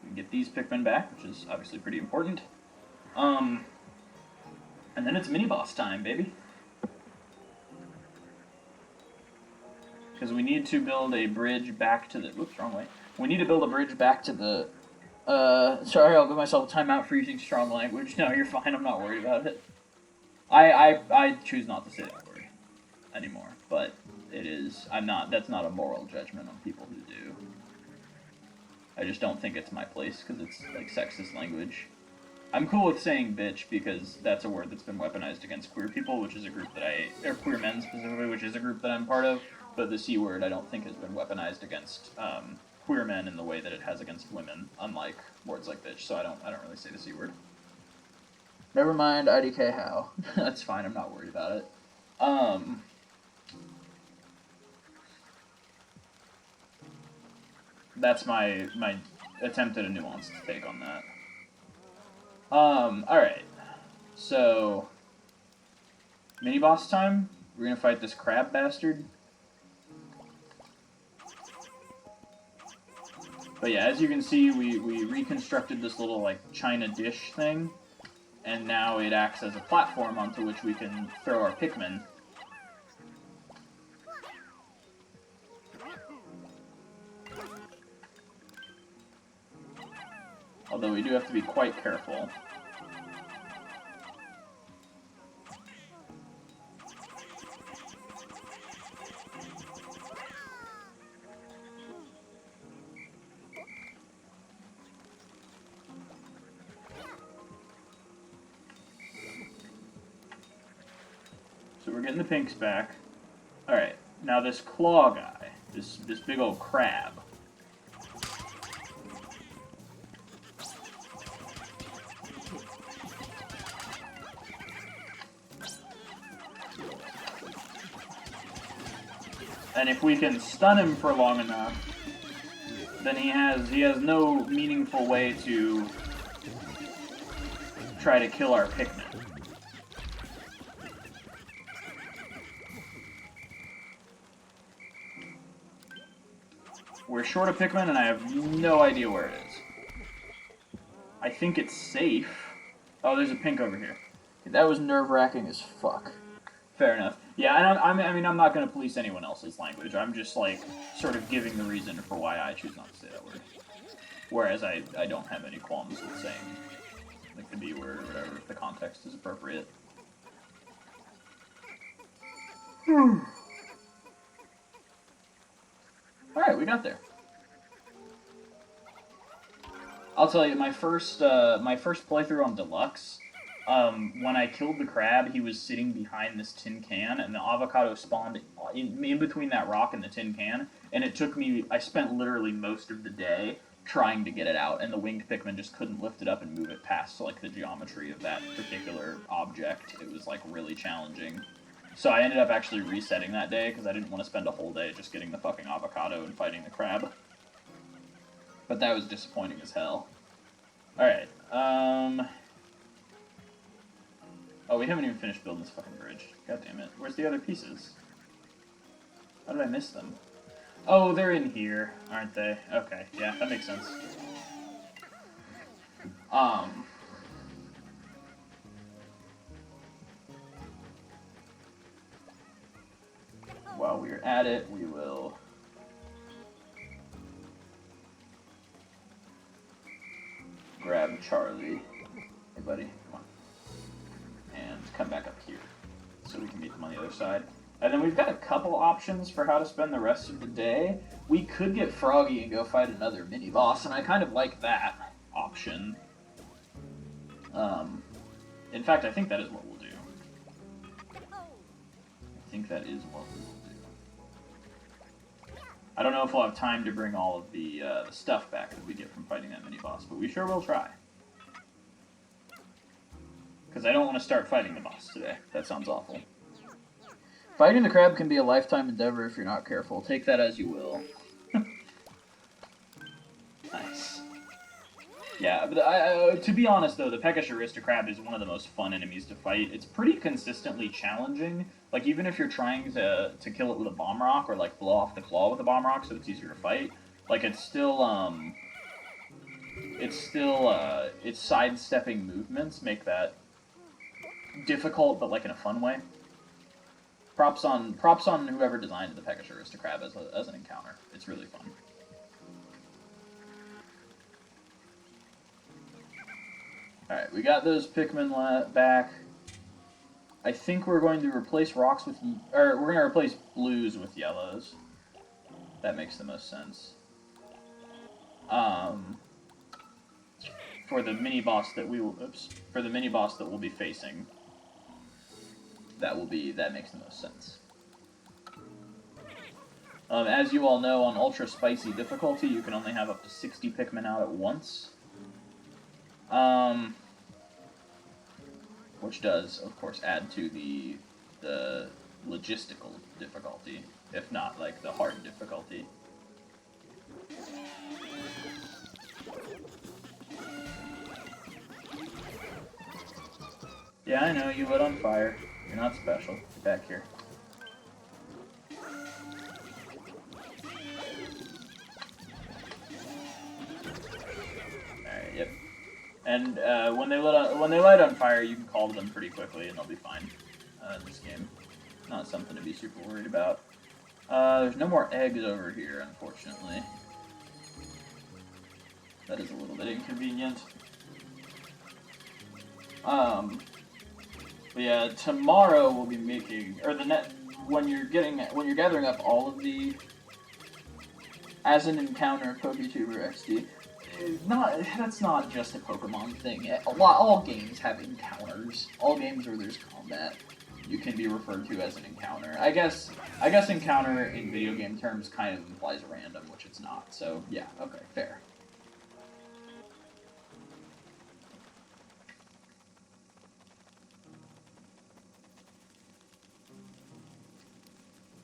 we can get these Pikmin back, which is obviously pretty important. And then it's mini-boss time, baby. Because we need to build a bridge back to the... Oops, wrong way. We need to build a bridge back to the... sorry, I'll give myself a timeout for using strong language. No, you're fine, I'm not worried about it. I choose not to say that word anymore, but it is... That's not a moral judgment on people who do. I just don't think it's my place, because it's, like, sexist language. I'm cool with saying bitch because that's a word that's been weaponized against queer people, which is a group that or queer men specifically, which is a group that I'm part of, but the C word I don't think has been weaponized against queer men in the way that it has against women, unlike words like bitch, so I don't really say the C word. Never mind, IDK how. That's fine, I'm not worried about it. That's my attempt at a nuanced take on that. Alright. So, mini-boss time? We're gonna fight this crab bastard. But yeah, as you can see, we reconstructed this little, like, china dish thing, and now it acts as a platform onto which we can throw our Pikmin. Although we do have to be quite careful. So we're getting the pinks back. Alright, now this claw guy, this big old crab. And if we can stun him for long enough, then he has no meaningful way to try to kill our Pikmin. We're short of Pikmin, and I have no idea where it is. I think it's safe. Oh, there's a pink over here. That was nerve-wracking as fuck. Fair enough. Yeah, I mean, I'm not going to police anyone else's language. I'm just, like, sort of giving the reason for why I choose not to say that word. Whereas I don't have any qualms with saying, like, the B word or whatever, if the context is appropriate. Alright, we got there. I'll tell you, my first playthrough on Deluxe, when I killed the crab, he was sitting behind this tin can, and the avocado spawned in between that rock and the tin can, and it took me, I spent literally most of the day trying to get it out, and the winged Pikmin just couldn't lift it up and move it past, like, the geometry of that particular object. It was, like, really challenging. So I ended up actually resetting that day, because I didn't want to spend a whole day just getting the fucking avocado and fighting the crab. But that was disappointing as hell. Alright, oh, we haven't even finished building this fucking bridge. God damn it. Where's the other pieces? How did I miss them? Oh, they're in here, aren't they? Okay, yeah, that makes sense. While we're at it, we will... grab Charlie. Hey, buddy, come on. And come back up here, so we can meet them on the other side. And then we've got a couple options for how to spend the rest of the day. We could get Froggy and go fight another mini-boss, and I kind of like that option. In fact, I think that is what we'll do. I think that is what we will do. I don't know if we'll have time to bring all of the stuff back that we get from fighting that mini-boss, but we sure will try. Because I don't want to start fighting the boss today. That sounds awful. Fighting the crab can be a lifetime endeavor if you're not careful. Take that as you will. Nice. Yeah, but to be honest though, the Peckish Aristocrab is one of the most fun enemies to fight. It's pretty consistently challenging. Like, even if you're trying to kill it with a bomb rock, or like blow off the claw with a bomb rock so it's easier to fight, like it's its sidestepping movements make that difficult, but like in a fun way. Props on whoever designed the Peckish Aristocrab as an encounter. It's really fun. Alright, we got those Pikmin back. I think we're going to replace rocks with... or we're going to replace blues with yellows. That makes the most sense. For the mini-boss that we will... oops. For the mini-boss that we'll be facing. That makes the most sense. As you all know, on Ultra Spicy difficulty, you can only have up to 60 Pikmin out at once. Which does, of course, add to the logistical difficulty, if not, like, the hard difficulty. Yeah, I know, you lit on fire. You're not special. Get back here. And when they light on fire, you can call to them pretty quickly, and they'll be fine in this game. Not something to be super worried about. There's no more eggs over here, unfortunately. That is a little bit inconvenient. But yeah, tomorrow we'll be making, or when you're gathering up all of the as an encounter PokeTuber XD. That's not just a Pokemon thing. All games have encounters. All games where there's combat, you can be referred to as an encounter. I guess encounter in video game terms kind of implies random, which it's not. So yeah, okay, fair.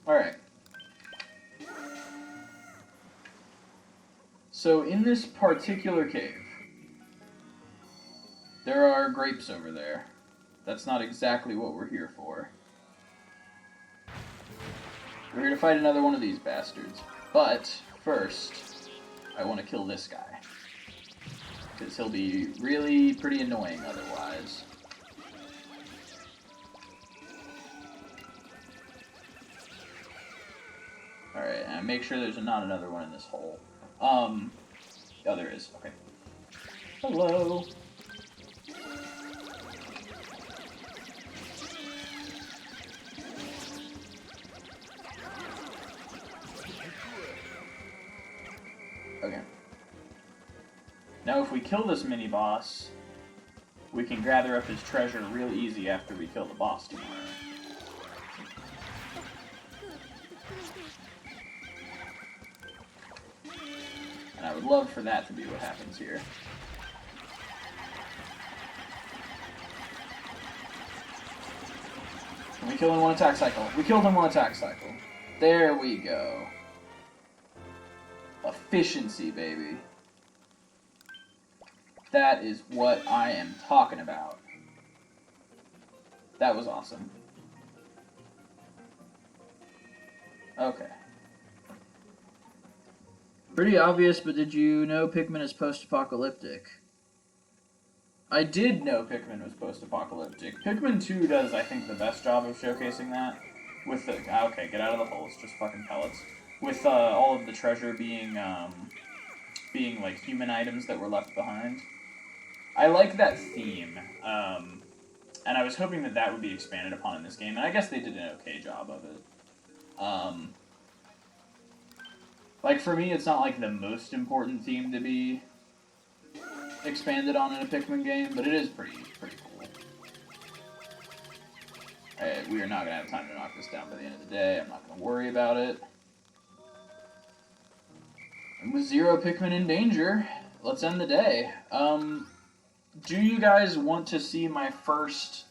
Alright. So in this particular cave, there are grapes over there. That's not exactly what we're here for. We're here to fight another one of these bastards. But first, I want to kill this guy. Because he'll be really pretty annoying otherwise. Alright, and make sure there's not another one in this hole. Oh, there is. Okay. Hello. Okay. Now if we kill this mini-boss, we can gather up his treasure real easy after we kill the boss tomorrow. And I would love for that to be what happens here. Can we kill him one attack cycle? We killed him one attack cycle. There we go. Efficiency, baby. That is what I am talking about. That was awesome. Okay. Pretty obvious, but did you know Pikmin is post-apocalyptic? I did know Pikmin was post-apocalyptic. Pikmin 2 does, I think, the best job of showcasing that. With the... Okay, get out of the hole. It's just fucking pellets. With all of the treasure being like, human items that were left behind. I like that theme. And I was hoping that that would be expanded upon in this game. And I guess they did an okay job of it. Like, for me, it's not, like, the most important theme to be expanded on in a Pikmin game, but it is pretty cool. Hey, we are not going to have time to knock this down by the end of the day. I'm not going to worry about it. And with 0 Pikmin in danger, let's end the day. Do you guys want to see my first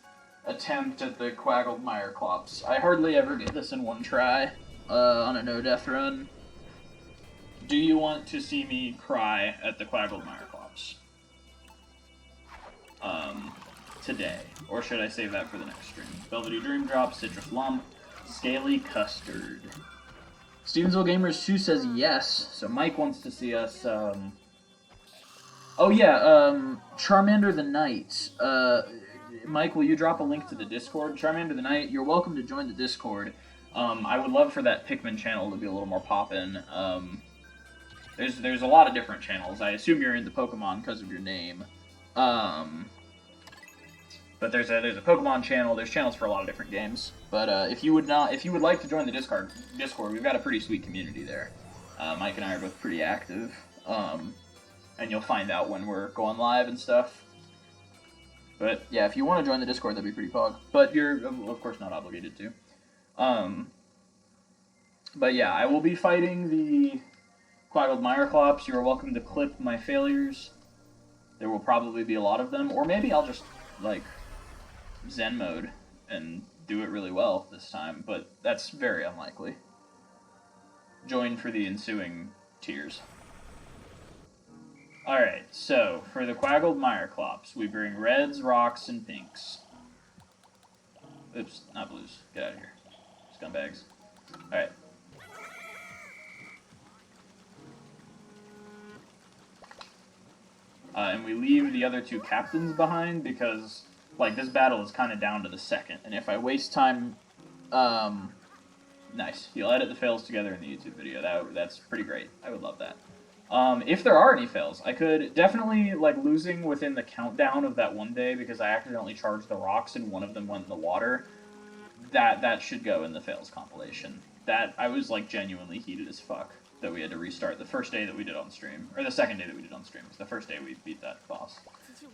attempt at the Quaggled Clops? I hardly ever get this in one try on a no-death run. Do you want to see me cry at the Quaggled Clops? Today. Or should I save that for the next stream? Velvety Dream Drop, Citrus Lump, Scaly Custard. Stevensville Gamers 2 says yes, so Mike wants to see us, Oh yeah, Charmander the Knight. Mike, will you drop a link to the Discord? Charmander the Knight, you're welcome to join the Discord. I would love for that Pikmin channel to be a little more poppin'. There's a lot of different channels. I assume you're into Pokemon because of your name. But there's a Pokemon channel. There's channels for a lot of different games. But if you would like to join the Discord, we've got a pretty sweet community there. Mike and I are both pretty active. And you'll find out when we're going live and stuff. But yeah, if you want to join the Discord, that'd be pretty pog. But you're of course not obligated to. But yeah, I will be fighting the Quaggled Clops. You are welcome to clip my failures. There will probably be a lot of them, or maybe I'll just like Zen mode and do it really well this time. But that's very unlikely. Join for the ensuing tears. Alright, so, for the Quaggled Clops, we bring reds, rocks, and pinks. Oops, not blues. Get out of here. Scumbags. Alright. and we leave the other 2 captains behind because, like, this battle is kind of down to the second, and if I waste time, nice. You'll edit the fails together in the YouTube video. That's pretty great. I would love that. If there are any fails, I could definitely, like, losing within the countdown of that one day because I accidentally charged the rocks and one of them went in the water, that should go in the fails compilation. That, I was, like, genuinely heated as fuck that we had to restart the first day that we did on stream, or the second day that we did on stream, because the first day we beat that boss.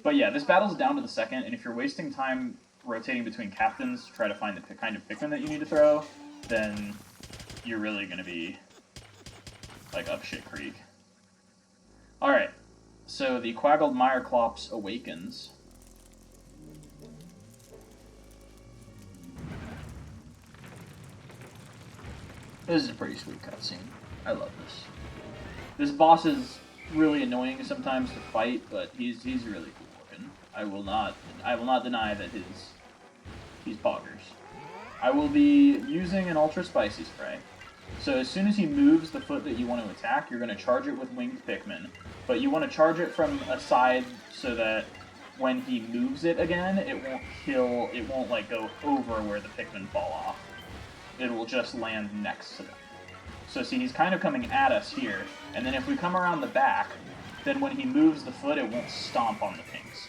But yeah, this battle's down to the second, and if you're wasting time rotating between captains to try to find the kind of Pikmin that you need to throw, then you're really going to be, like, up shit creek. Alright, so the Quaggled Meyerclops awakens. This is a pretty sweet cutscene. I love this. This boss is really annoying sometimes to fight, but he's really cool looking. I will not deny that he's poggers. I will be using an ultra spicy spray. So as soon as he moves the foot that you want to attack, you're going to charge it with winged Pikmin. But you want to charge it from a side so that when he moves it again, it won't like go over where the Pikmin fall off. It will just land next to them. So see, he's kind of coming at us here, and then if we come around the back, then when he moves the foot, it won't stomp on the pinks.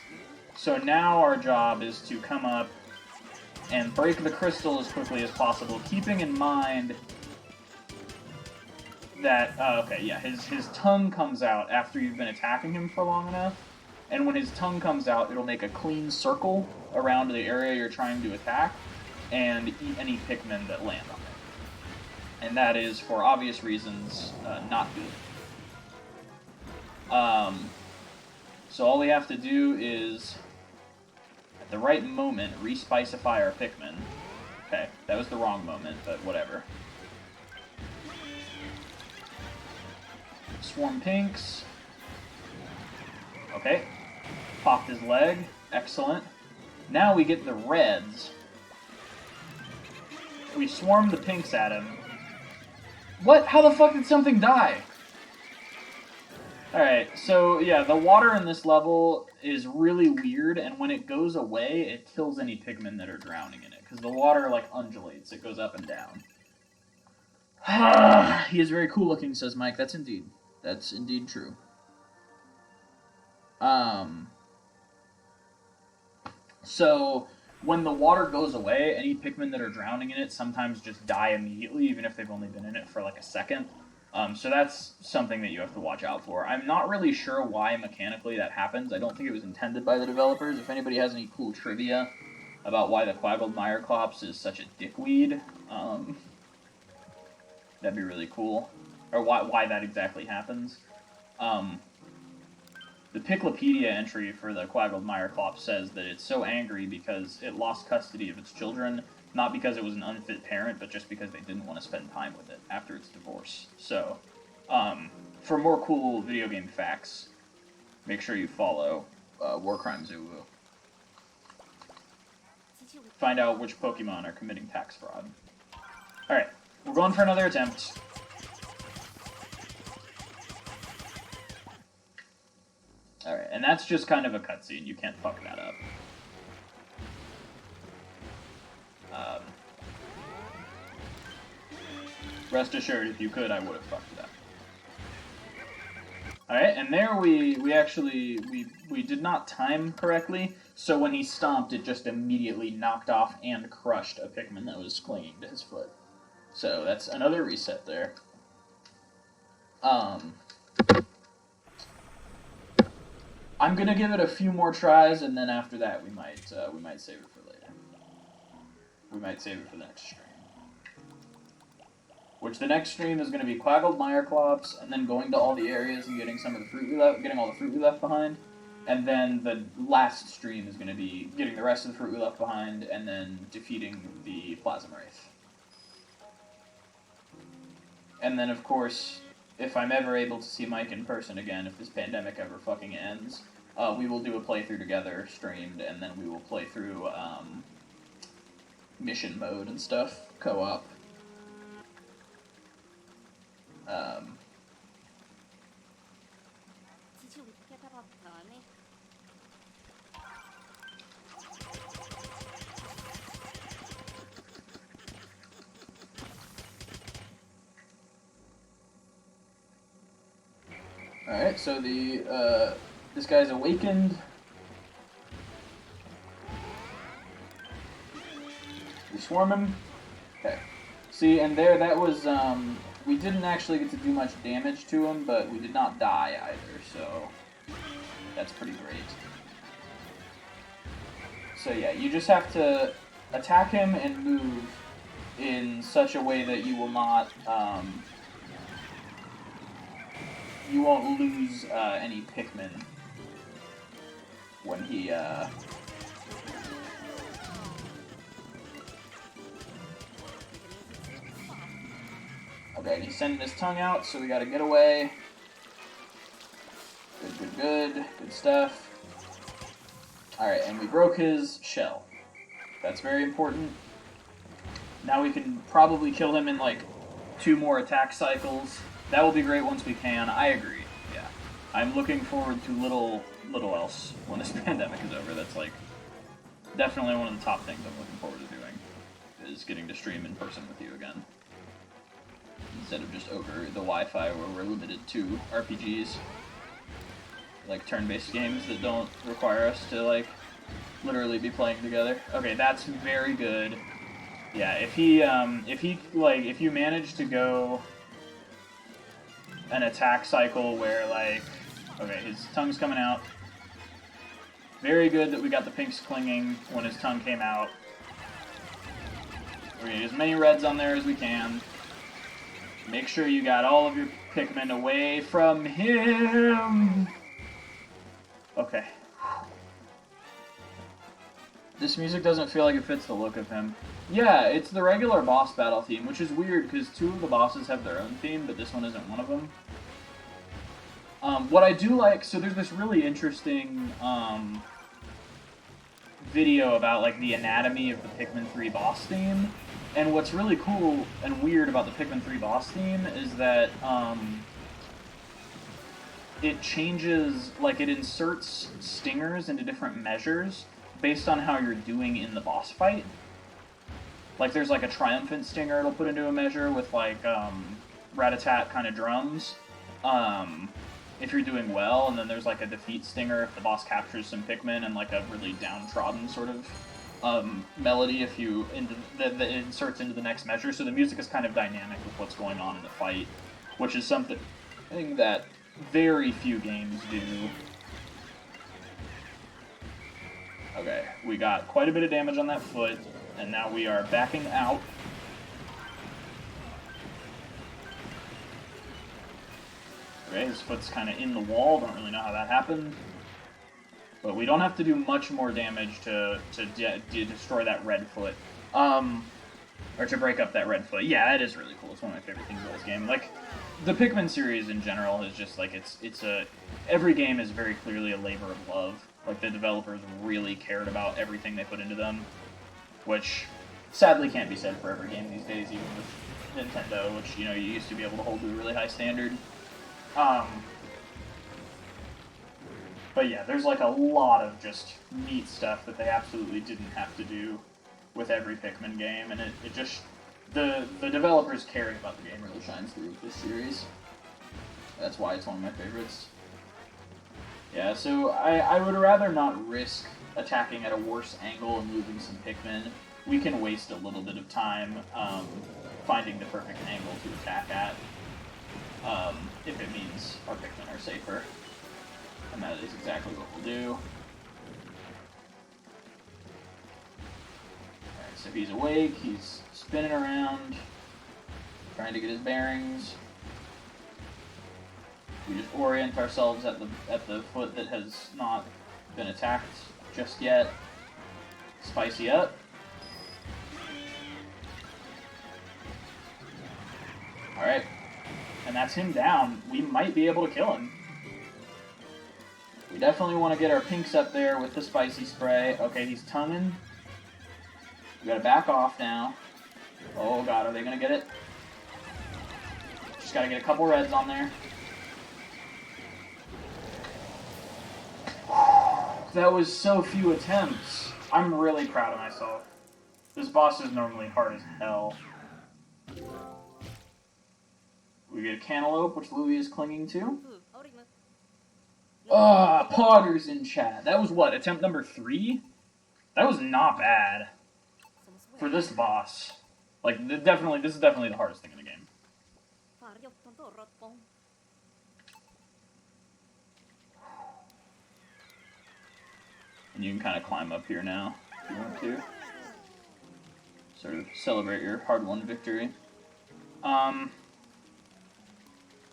So now our job is to come up and break the crystal as quickly as possible, keeping in mind that, okay, yeah, his tongue comes out after you've been attacking him for long enough, and when his tongue comes out, it'll make a clean circle around the area you're trying to attack, and eat any Pikmin that land on it. And that is, for obvious reasons, not good. So all we have to do is, at the right moment, re-spicify our Pikmin. Okay, that was the wrong moment, but whatever. Swarm pinks. Okay. Popped his leg. Excellent. Now we get the reds. We swarm the pinks at him. What? How the fuck did something die? Alright, so yeah, the water in this level is really weird, and when it goes away, it kills any Pikmin that are drowning in it, because the water, like, undulates. It goes up and down. He is very cool looking, says Mike. That's indeed true. So, when the water goes away, any Pikmin that are drowning in it sometimes just die immediately, even if they've only been in it for like a second. So that's something that you have to watch out for. I'm not really sure why mechanically that happens. I don't think it was intended by the developers. If anybody has any cool trivia about why the Quaggled Meyerclops is such a dickweed, that'd be really cool. Or why that exactly happens. The Piclopedia entry for the Quaggled Meyerclops says that it's so angry because it lost custody of its children, not because it was an unfit parent, but just because they didn't want to spend time with it after its divorce. So, for more cool video game facts, make sure you follow Warcrime Zulu. Find out which Pokemon are committing tax fraud. Alright, we're going for another attempt. Alright, and that's just kind of a cutscene. You can't fuck that up. Rest assured, if you could, I would have fucked it up. Alright, and there we did not time correctly, so when he stomped, it just immediately knocked off and crushed a Pikmin that was clinging to his foot. So that's another reset there. I'm gonna give it a few more tries, and then after that we might save it for later. We might save it for the next stream. Which the next stream is gonna be Quaggled Meyerclops, and then going to all the areas and getting some of the fruit we left, getting all the fruit we left behind. And then the last stream is gonna be getting the rest of the fruit we left behind, and then defeating the Plasma Wraith. And then, of course, if I'm ever able to see Mike in person again, if this pandemic ever fucking ends, we will do a playthrough together, streamed, and then we will play through mission mode and stuff, co-op. Alright, so this guy's awakened. We swarm him. Okay. See, and there, that was, we didn't actually get to do much damage to him, but we did not die either, so that's pretty great. So yeah, you just have to attack him and move in such a way that you will not, you won't lose any Pikmin when he, Okay, and he's sending his tongue out, so we gotta get away. Good stuff. Alright, and we broke his shell. That's very important. Now we can probably kill him in, like, 2 more attack cycles. That will be great once we can. I agree, yeah. I'm looking forward to little else when this pandemic is over. That's, like, definitely one of the top things I'm looking forward to doing, is getting to stream in person with you again. Instead of just over the Wi-Fi where we're limited to RPGs. Like turn-based games that don't require us to, like, literally be playing together. Okay, that's very good. Yeah, if you manage to go an attack cycle where, like, okay, his tongue's coming out. Very good that we got the pinks clinging when his tongue came out. We're gonna get as many reds on there as we can. Make sure you got all of your Pikmin away from him. Okay. This music doesn't feel like it fits the look of him. Yeah, it's the regular boss battle theme, which is weird because 2 of the bosses have their own theme, but this one isn't one of them. What I do like, so there's this really interesting video about, like, the anatomy of the Pikmin 3 boss theme. And what's really cool and weird about the Pikmin 3 boss theme is that it changes, like, it inserts stingers into different measures based on how you're doing in the boss fight. Like, there's, like, a triumphant stinger it'll put into a measure with, like, rat-a-tat kind of drums, if you're doing well, and then there's, like, a defeat stinger if the boss captures some Pikmin, and, like, a really downtrodden sort of melody if you that inserts into the next measure. So the music is kind of dynamic with what's going on in the fight, which is something that very few games do. Okay, we got quite a bit of damage on that foot, and now we are backing out. Okay, his foot's kind of in the wall, don't really know how that happened. But we don't have to do much more damage to destroy that red foot. Or to break up that red foot. Yeah, that is really cool. It's one of my favorite things about this game. Like, the Pikmin series in general is just, like, every game is very clearly a labor of love. Like, the developers really cared about everything they put into them. Which, sadly, can't be said for every game these days, even with Nintendo, which, you know, you used to be able to hold to a really high standard. But yeah, there's, like, a lot of just neat stuff that they absolutely didn't have to do with every Pikmin game, and it just, the developers caring about the game really shines through with this series. That's why it's one of my favorites. Yeah, so I would rather not risk attacking at a worse angle and losing some Pikmin. We can waste a little bit of time finding the perfect angle to attack at, if it means our Pikmin are safer. And that is exactly what we'll do. Alright, so he's awake, he's spinning around, trying to get his bearings. We just orient ourselves at the foot that has not been attacked just yet. Spicy up. Alright. And that's him down. We might be able to kill him. We definitely want to get our pinks up there with the spicy spray. Okay, he's tonguing. We gotta back off now. Oh god, are they gonna get it? Just gotta get a couple reds on there. That was so few attempts. I'm really proud of myself. This boss is normally hard as hell. We get a cantaloupe, which Louie is clinging to. Poggers in chat. That was what, attempt number 3? That was not bad for this boss. Like, this is definitely the hardest thing in the game. And you can kind of climb up here now, if you want to. Sort of celebrate your hard-won victory.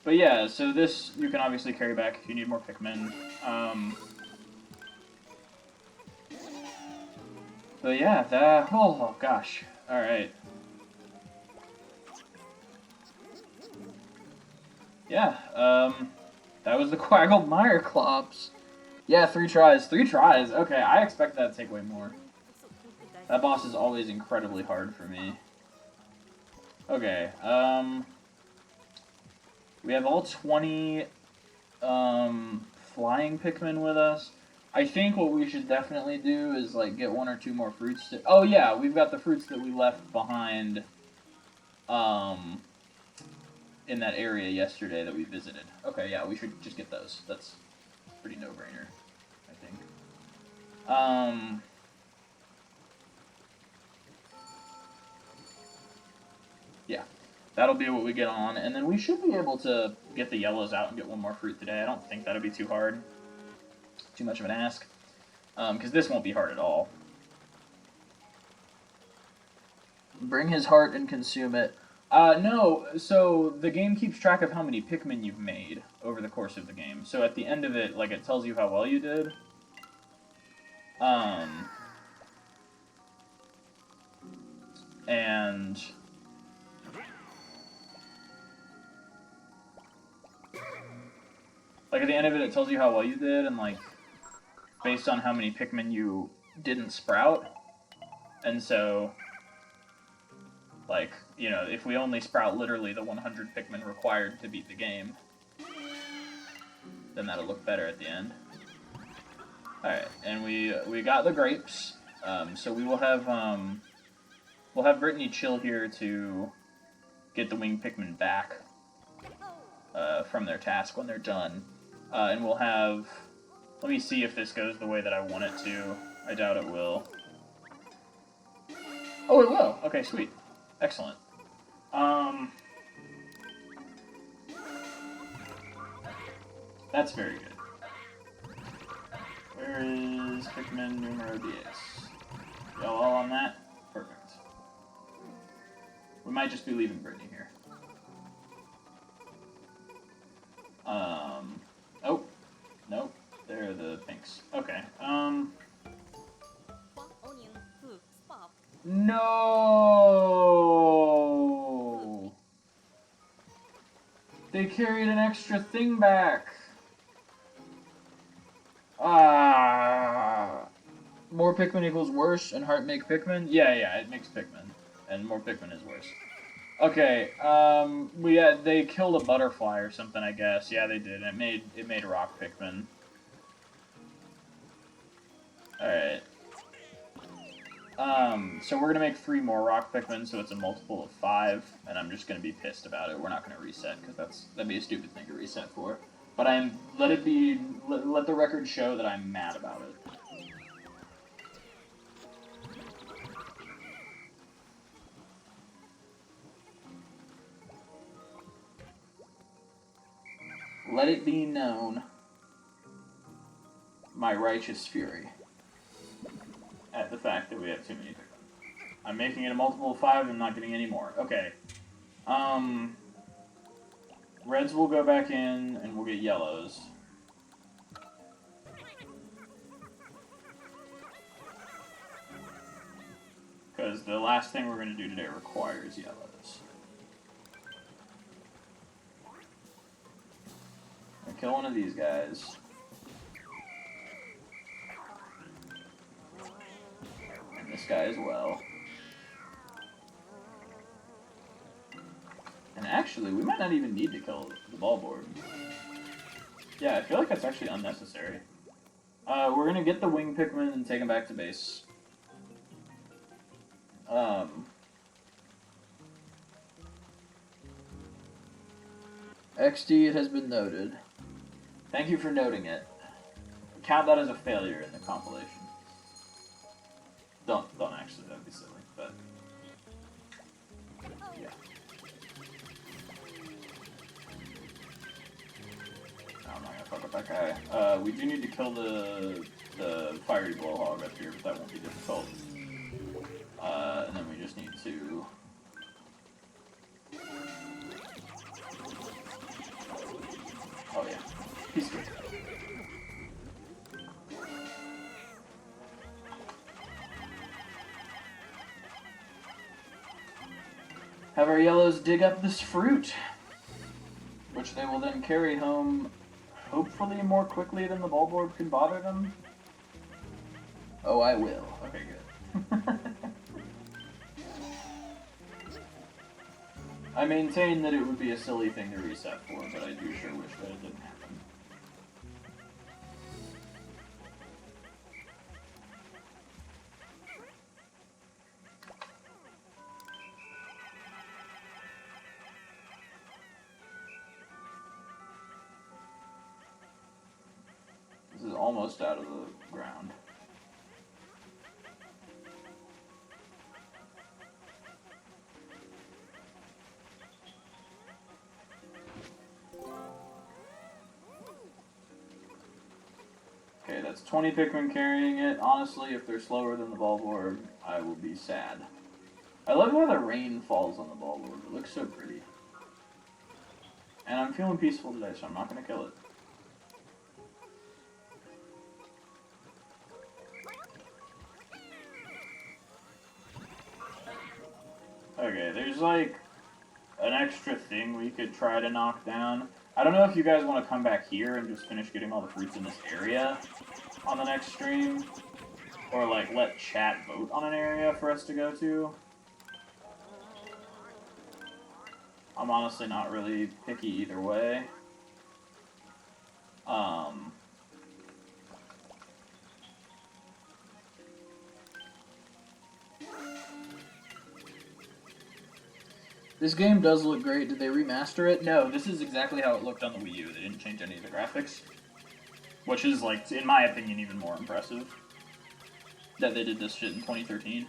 But yeah, so this you can obviously carry back if you need more Pikmin. But yeah, oh gosh. Alright. Yeah, that was the Quagmire Clops. Yeah, 3 tries. 3 tries. Okay, I expect that to take way more. That boss is always incredibly hard for me. Okay, we have all 20 flying Pikmin with us. I think what we should definitely do is like get 1 or 2 more fruits. Oh yeah, we've got the fruits that we left behind in that area yesterday that we visited. Okay, yeah, we should just get those. That's pretty no-brainer, I think. Yeah, that'll be what we get on, and then we should be able to get the yellows out and get 1 more fruit today. I don't think that'll be too hard. Too much of an ask. Because this won't be hard at all. Bring his heart and consume it. No, so the game keeps track of how many Pikmin you've made over the course of the game. So at the end of it, like, it tells you how well you did. And like, at the end of it, it tells you how well you did, and, like, based on how many Pikmin you didn't sprout. And so, like, you know, if we only sprout literally the 100 Pikmin required to beat the game, then that'll look better at the end. Alright, and we got the grapes, so we will have, we'll have Brittany chill here to get the winged Pikmin back from their task when they're done. And we'll have... Let me see if this goes the way that I want it to. I doubt it will. Oh, it will! Okay, sweet. Excellent. That's very good. Where is Pikmin numero 10? Y'all all on that? Perfect. We might just be leaving Brittany here. Oh. Nope. There are the pinks. Okay. No! They carried an extra thing back. More Pikmin equals worse, and heart make Pikmin? Yeah, it makes Pikmin. And more Pikmin is worse. Okay, they killed a butterfly or something, I guess. Yeah, they did. It made rock Pikmin. Alright. So we're gonna make 3 more rock Pikmin, so it's a multiple of 5, and I'm just gonna be pissed about it. We're not gonna reset, because that'd be a stupid thing to reset for. But let the record show that I'm mad about it. Let it be known, my righteous fury, at the fact that we have too many Pikmin. I'm making it a multiple of 5 and not getting any more. Okay. Reds will go back in, and we'll get yellows. Because the last thing we're going to do today requires yellows. I'll kill one of these guys. And this guy as well. And actually, we might not even need to kill the ball board. Yeah, I feel like that's actually unnecessary. We're gonna get the wing Pikmin and take them back to base. XD, it has been noted. Thank you for noting it. Count that as a failure in the compilation. Don't actually, that'd be silly, but... yeah. No, I'm not gonna fuck up that guy. We do need to kill the fiery blowhog up here, but that won't be difficult. And then we just need to... oh yeah, he's good. Have our yellows dig up this fruit, which they will then carry home, hopefully more quickly than the ballboard can bother them. Oh, I will. Okay, good. I maintain that it would be a silly thing to reset for, but I do sure wish that it didn't happen. This is almost out of the ground. Okay, that's 20 Pikmin carrying it. Honestly, if they're slower than the ballboard, I will be sad. I love how the rain falls on the ballboard. It looks so pretty. And I'm feeling peaceful today, so I'm not going to kill it. Okay, there's like an extra thing we could try to knock down. I don't know if you guys want to come back here and just finish getting all the fruits in this area on the next stream, or like let chat vote on an area for us to go to. I'm honestly not really picky either way. This game does look great. Did they remaster it? No, this is exactly how it looked on the Wii U. They didn't change any of the graphics. Which is, like, in my opinion, even more impressive. That they did this shit in 2013.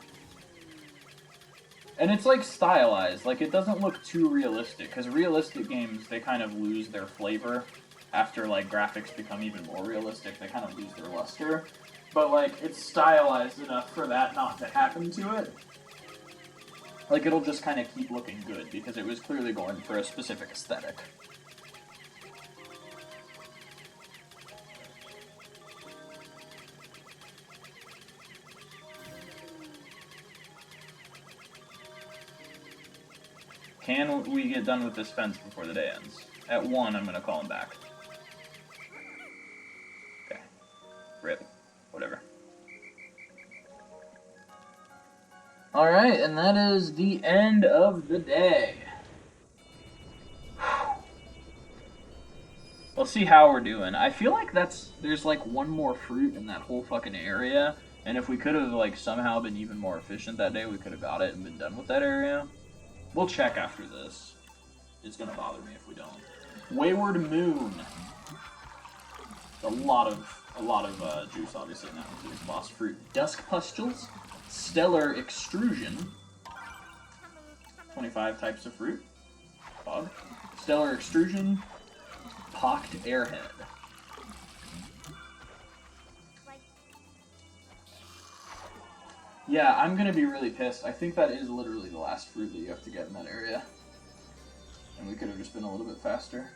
And it's, like, stylized. Like, it doesn't look too realistic. Because realistic games, they kind of lose their flavor. After, like, graphics become even more realistic, they kind of lose their luster. But, like, it's stylized enough for that not to happen to it. Like, it'll just kind of keep looking good, because it was clearly going for a specific aesthetic. Can we get done with this fence before the day ends? At 1, I'm going to call him back. Okay. Rip. Whatever. Alright, and that is the end of the day. Let's see how we're doing. I feel like there's like one more fruit in that whole fucking area, and if we could have like somehow been even more efficient that day, we could have got it and been done with that area. We'll check after this. It's gonna bother me if we don't. Wayward Moon. A lot of juice, obviously, now into this boss fruit. Dusk Pustules. Stellar Extrusion. 25 types of fruit. Fog. Stellar Extrusion. Pocked Airhead. Yeah, I'm gonna be really pissed. I think that is literally the last fruit that you have to get in that area. And we could have just been a little bit faster.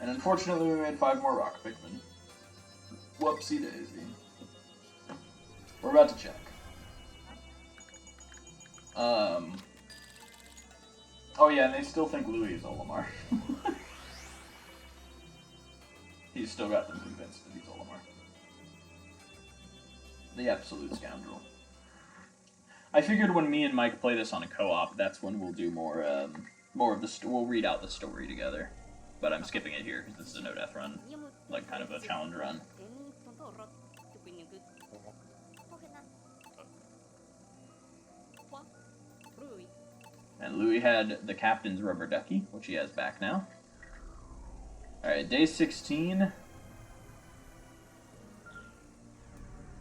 And unfortunately, we made 5 more rock Pikmin. Whoopsie daisy. We're about to check. Oh yeah, and they still think Louis is Olimar. He's still got them convinced that he's Olimar. The absolute scoundrel. I figured when me and Mike play this on a co-op, that's when we'll do more of the we'll read out the story together. But I'm skipping it here because this is a no death run, like kind of a challenge run. And Louis had the captain's rubber ducky, which he has back now. Alright, day 16.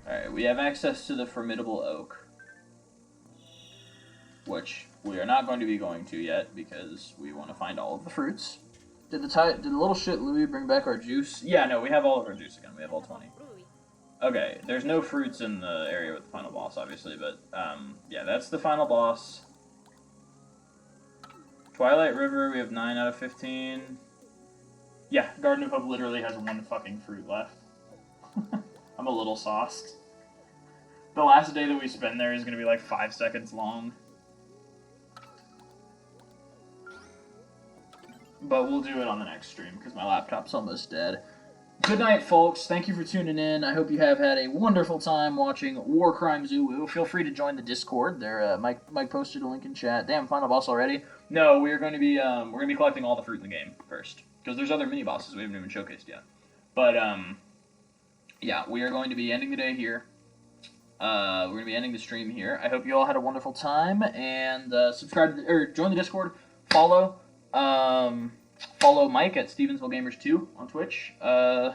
Alright, we have access to the formidable oak, which we are not going to be going to yet because we want to find all of the fruits. Did the little shit Louis bring back our juice? Yeah, no, we have all of our juice again. We have all 20. Okay, there's no fruits in the area with the final boss, obviously, but yeah, that's the final boss. Twilight River, we have 9 out of 15. Yeah, Garden of Hope literally has 1 fucking fruit left. I'm a little sauced. The last day that we spend there is going to be like 5 seconds long. But we'll do it on the next stream because my laptop's almost dead. Good night, folks. Thank you for tuning in. I hope you have had a wonderful time watching War Crimes Uwu. Feel free to join the Discord. There, Mike posted a link in chat. Damn, final boss already. No, we're going to be collecting all the fruit in the game first because there's other mini bosses we haven't even showcased yet. But yeah, we are going to be ending the day here. We're going to be ending the stream here. I hope you all had a wonderful time and subscribe or join the Discord. Follow Mike at Stevensville Gamers 2 on Twitch. Real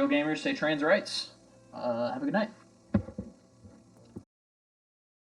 gamers say trans rights. Have a good night.